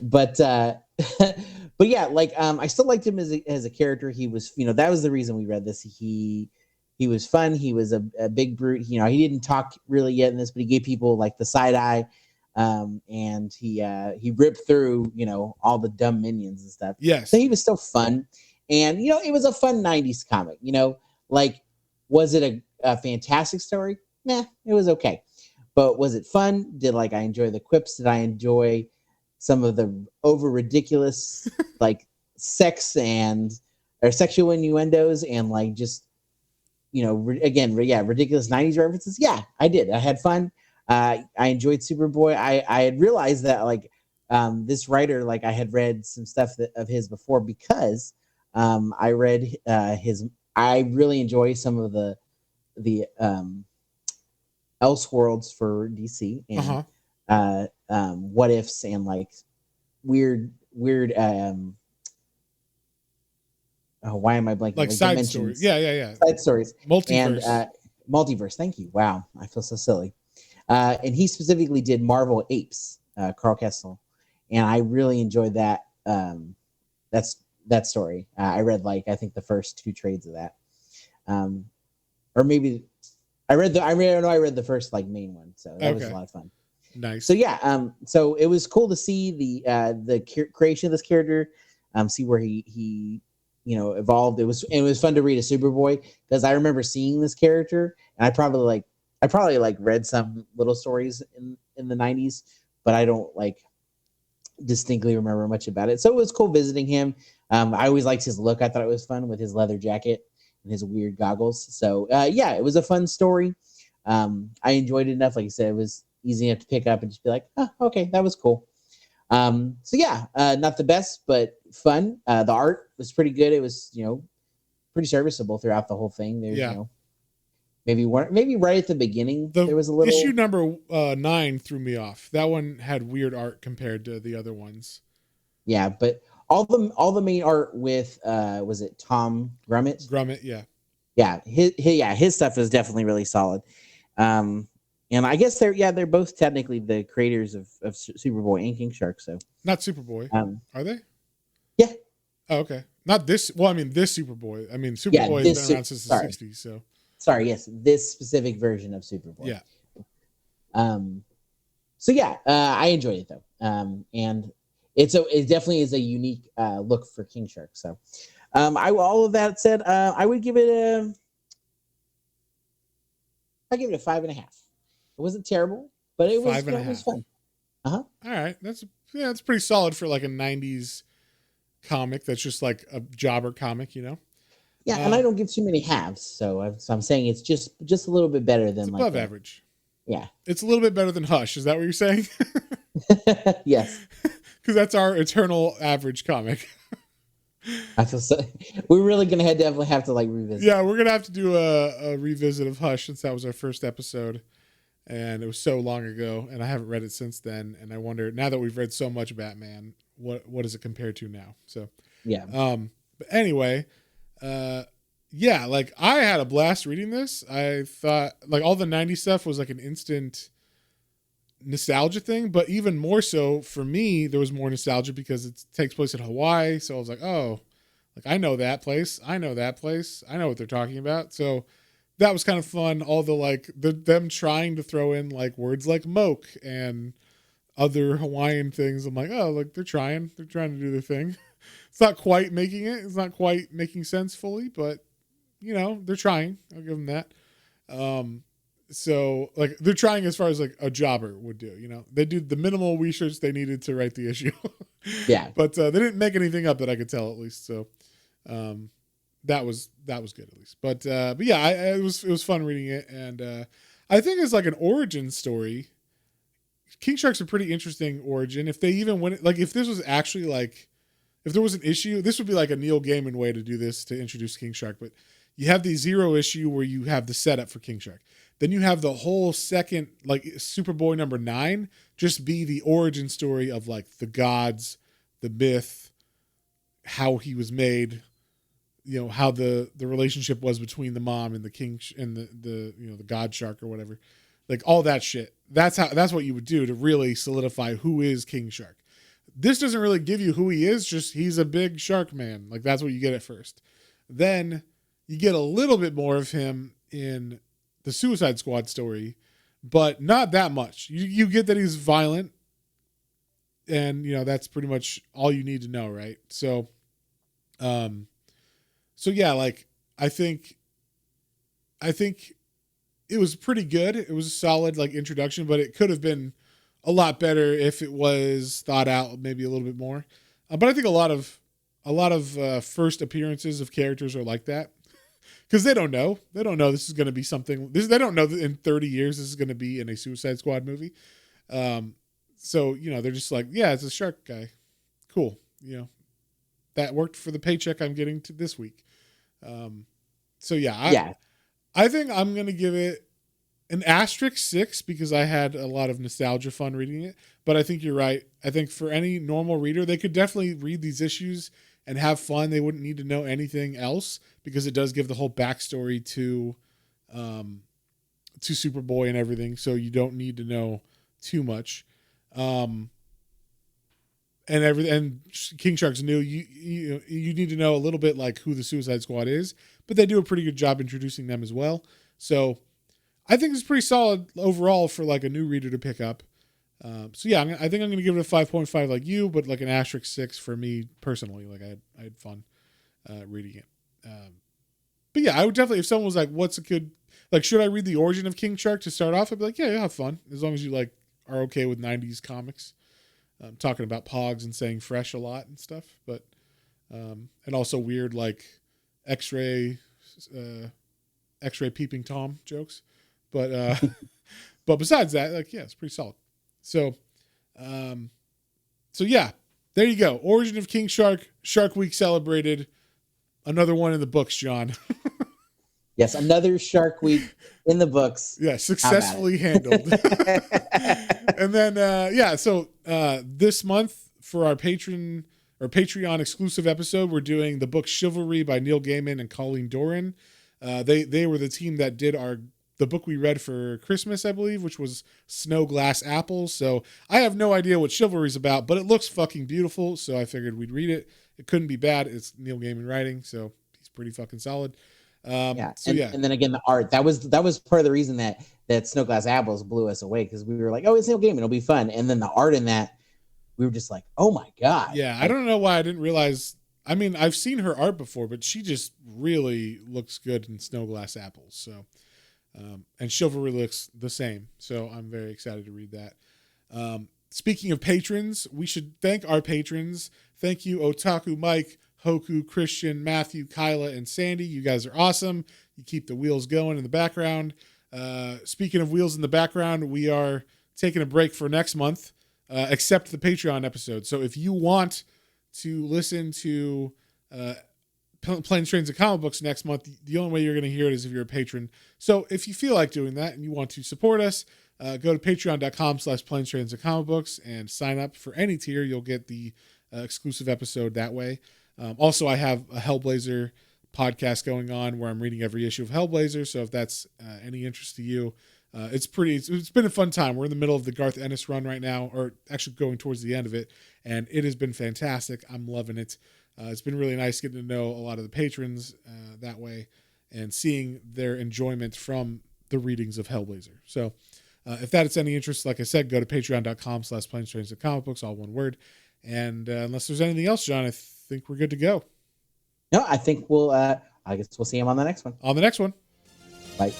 But but yeah, I still liked him as a character. He was, that was the reason we read this. He was fun. He was a big brute. He didn't talk really yet in this, but he gave people the side eye. And he ripped through, all the dumb minions and stuff. Yes. So he was still fun. And, it was a fun 90s comic, was it a fantastic story? Nah, it was okay. But was it fun? Did I enjoy the quips? Did I enjoy some of the over ridiculous, sex or sexual innuendos and just, ridiculous 90s references? Yeah, I did. I had fun. I enjoyed Superboy. I had realized that this writer, I had read some stuff of his before because I read I really enjoy some of the Elseworlds for DC and what ifs and weird why am I blanking? Side stories. Yeah. Side stories. Multiverse. And multiverse. Thank you. Wow. I feel so silly. And he specifically did Marvel Apes, Carl Kessel, and I really enjoyed that. That story. I read I think the first 2 trades of that, or maybe I read the first main one, so that was a lot of fun. Nice. So yeah, so it was cool to see the creation of this character, see where he evolved. It was fun to read a Superboy because I remember seeing this character, and I probably read some little stories in the 90s, but I don't distinctly remember much about it. So it was cool visiting him. I always liked his look. I thought it was fun with his leather jacket and his weird goggles. So yeah, it was a fun story. I enjoyed it enough. Like I said, it was easy enough to pick up and just be like, oh, okay, that was cool. So yeah, not the best, but fun. The art was pretty good. It was, pretty serviceable throughout the whole thing. There's, maybe right at the beginning there was a little issue number 9 threw me off. That one had weird art compared to the other ones. Yeah, but all the main art with was it Tom Grummett? Grummett, yeah. Yeah, his stuff is definitely really solid. And I guess they're both technically the creators of Superboy and King Shark. So not Superboy, are they? Yeah. Oh, okay. Not this. Well, I mean this Superboy. I mean Superboy has been around since the '60s. So sorry, yes, this specific version of Superboy. Yeah. So yeah, I enjoyed it though. And it definitely is a unique look for King Shark. So, all of that said, I would give it a 5.5. It wasn't terrible, but it was fun. All right, that's pretty solid for like a '90s comic. That's just like a jobber comic, Yeah, and I don't give too many halves, so I'm saying it's just a little bit better than above average. Yeah, it's a little bit better than Hush. Is that what you're saying? Yes, because that's our eternal average comic. I feel so. We're really gonna definitely have to like revisit. Yeah, we're gonna have to do a revisit of Hush since that was our first episode. And it was so long ago, and I haven't read it since then. And I wonder, now that we've read so much Batman, what does it compare to now? So yeah. But anyway, yeah, like I had a blast reading this. I thought like all the '90s stuff was like an instant nostalgia thing, but even more so for me, there was more nostalgia because it takes place in Hawaii. So I was like, oh, like I know that place. I know what they're talking about. So that was kind of fun. All the like them trying to throw in like words like moke and other Hawaiian things. I'm like, oh, like they're trying to do their thing. It's not quite making it. It's not quite making sense fully, but they're trying. I'll give them that. So like they're trying as far as like a jobber would do. They do the minimal research they needed to write the issue. Yeah, but they didn't make anything up that I could tell at least. So. That was good at least, but yeah, it was fun reading it, and I think it's like an origin story. King Shark's a pretty interesting origin. If they even went like if this was actually like if there was an issue, this would be like a Neil Gaiman way to do this to introduce King Shark. But you have the 0 issue where you have the setup for King Shark. Then you have the whole second like Superboy number 9 just be the origin story of like the gods, the myth, how he was made. How the relationship was between the mom and the king and the the god shark or whatever, like all that shit. That's what you would do to really solidify who is King Shark. This doesn't really give you who he is, just he's a big shark man. Like that's what you get at first. Then you get a little bit more of him in the Suicide Squad story, but not that much. You get that he's violent, and that's pretty much all you need to know, right? So yeah, like I think it was pretty good. It was a solid like introduction, but it could have been a lot better if it was thought out maybe a little bit more. But I think a lot of first appearances of characters are like that because they don't know this is going to be something. They don't know that in 30 years this is going to be in a Suicide Squad movie. So they're just like, yeah, it's a shark guy, cool. That worked for the paycheck I'm getting to this week. So yeah, I think I'm going to give it an *6 because I had a lot of nostalgia fun reading it, but I think you're right. I think for any normal reader, they could definitely read these issues and have fun. They wouldn't need to know anything else because it does give the whole backstory to Superboy and everything. So you don't need to know too much. And King Shark's new. You need to know a little bit like who the Suicide Squad is, but they do a pretty good job introducing them as well. So I think it's pretty solid overall for like a new reader to pick up. So yeah, I think I'm going to give it a 5.5 like you, but like an *6 for me personally. Like I had fun reading it. But yeah, I would definitely, if someone was like, "What's a good like? Should I read the origin of King Shark to start off?" I'd be like, "Yeah, you'll have fun as long as you like are okay with '90s comics." Talking about Pogs and saying fresh a lot and stuff, but and also weird like X-ray X-ray peeping Tom jokes, but but besides that, like, yeah, it's pretty solid. So yeah, there you go. Origin of King Shark, Shark Week celebrated. Another one in the books, John. Yes, another Shark Week in the books. Yeah, successfully handled. And then so this month for our Patreon exclusive episode, we're doing the book Chivalry by Neil Gaiman and Colleen Doran. They were the team that did the book we read for Christmas, I believe, which was Snow Glass Apples. So I have no idea what Chivalry's about, but it looks fucking beautiful, so I figured we'd read it. It couldn't be bad. It's Neil Gaiman writing, so he's pretty fucking solid. And then again, the art that was part of the reason that Snow Glass Apples blew us away, because we were like, oh, it's Neil Gaiman, it'll be fun. And then the art in that, we were just like, oh my god. Yeah, I don't know why I didn't realize. I mean, I've seen her art before, but she just really looks good in Snow Glass Apples. So, and Chivalry looks the same. So I'm very excited to read that. Speaking of patrons, we should thank our patrons. Thank you, Otaku Mike, Hoku, Christian, Matthew, Kyla, and Sandy. You guys are awesome. You keep the wheels going in the background. Speaking of wheels in the background, we are taking a break for next month, except the Patreon episode. So if you want to listen to Planes, Trains, and Comic Books next month, the only way you're going to hear it is if you're a patron. So if you feel like doing that and you want to support us, go to patreon.com/Planes, Trains, and Comic Books and sign up for any tier. You'll get the exclusive episode that way. Also, I have a Hellblazer podcast going on where I'm reading every issue of Hellblazer. So if that's any interest to you, it's been a fun time. We're in the middle of the Garth Ennis run right now, or actually going towards the end of it, and it has been fantastic. I'm loving it. It's been really nice getting to know a lot of the patrons that way and seeing their enjoyment from the readings of Hellblazer. So if that is any interest, like I said, go to patreon.com/Planes, Trains, and Comic Books, all one word. And unless there's anything else, John, I think we're good to go. No, I think I guess we'll see him on the next one. On the next one. Bye.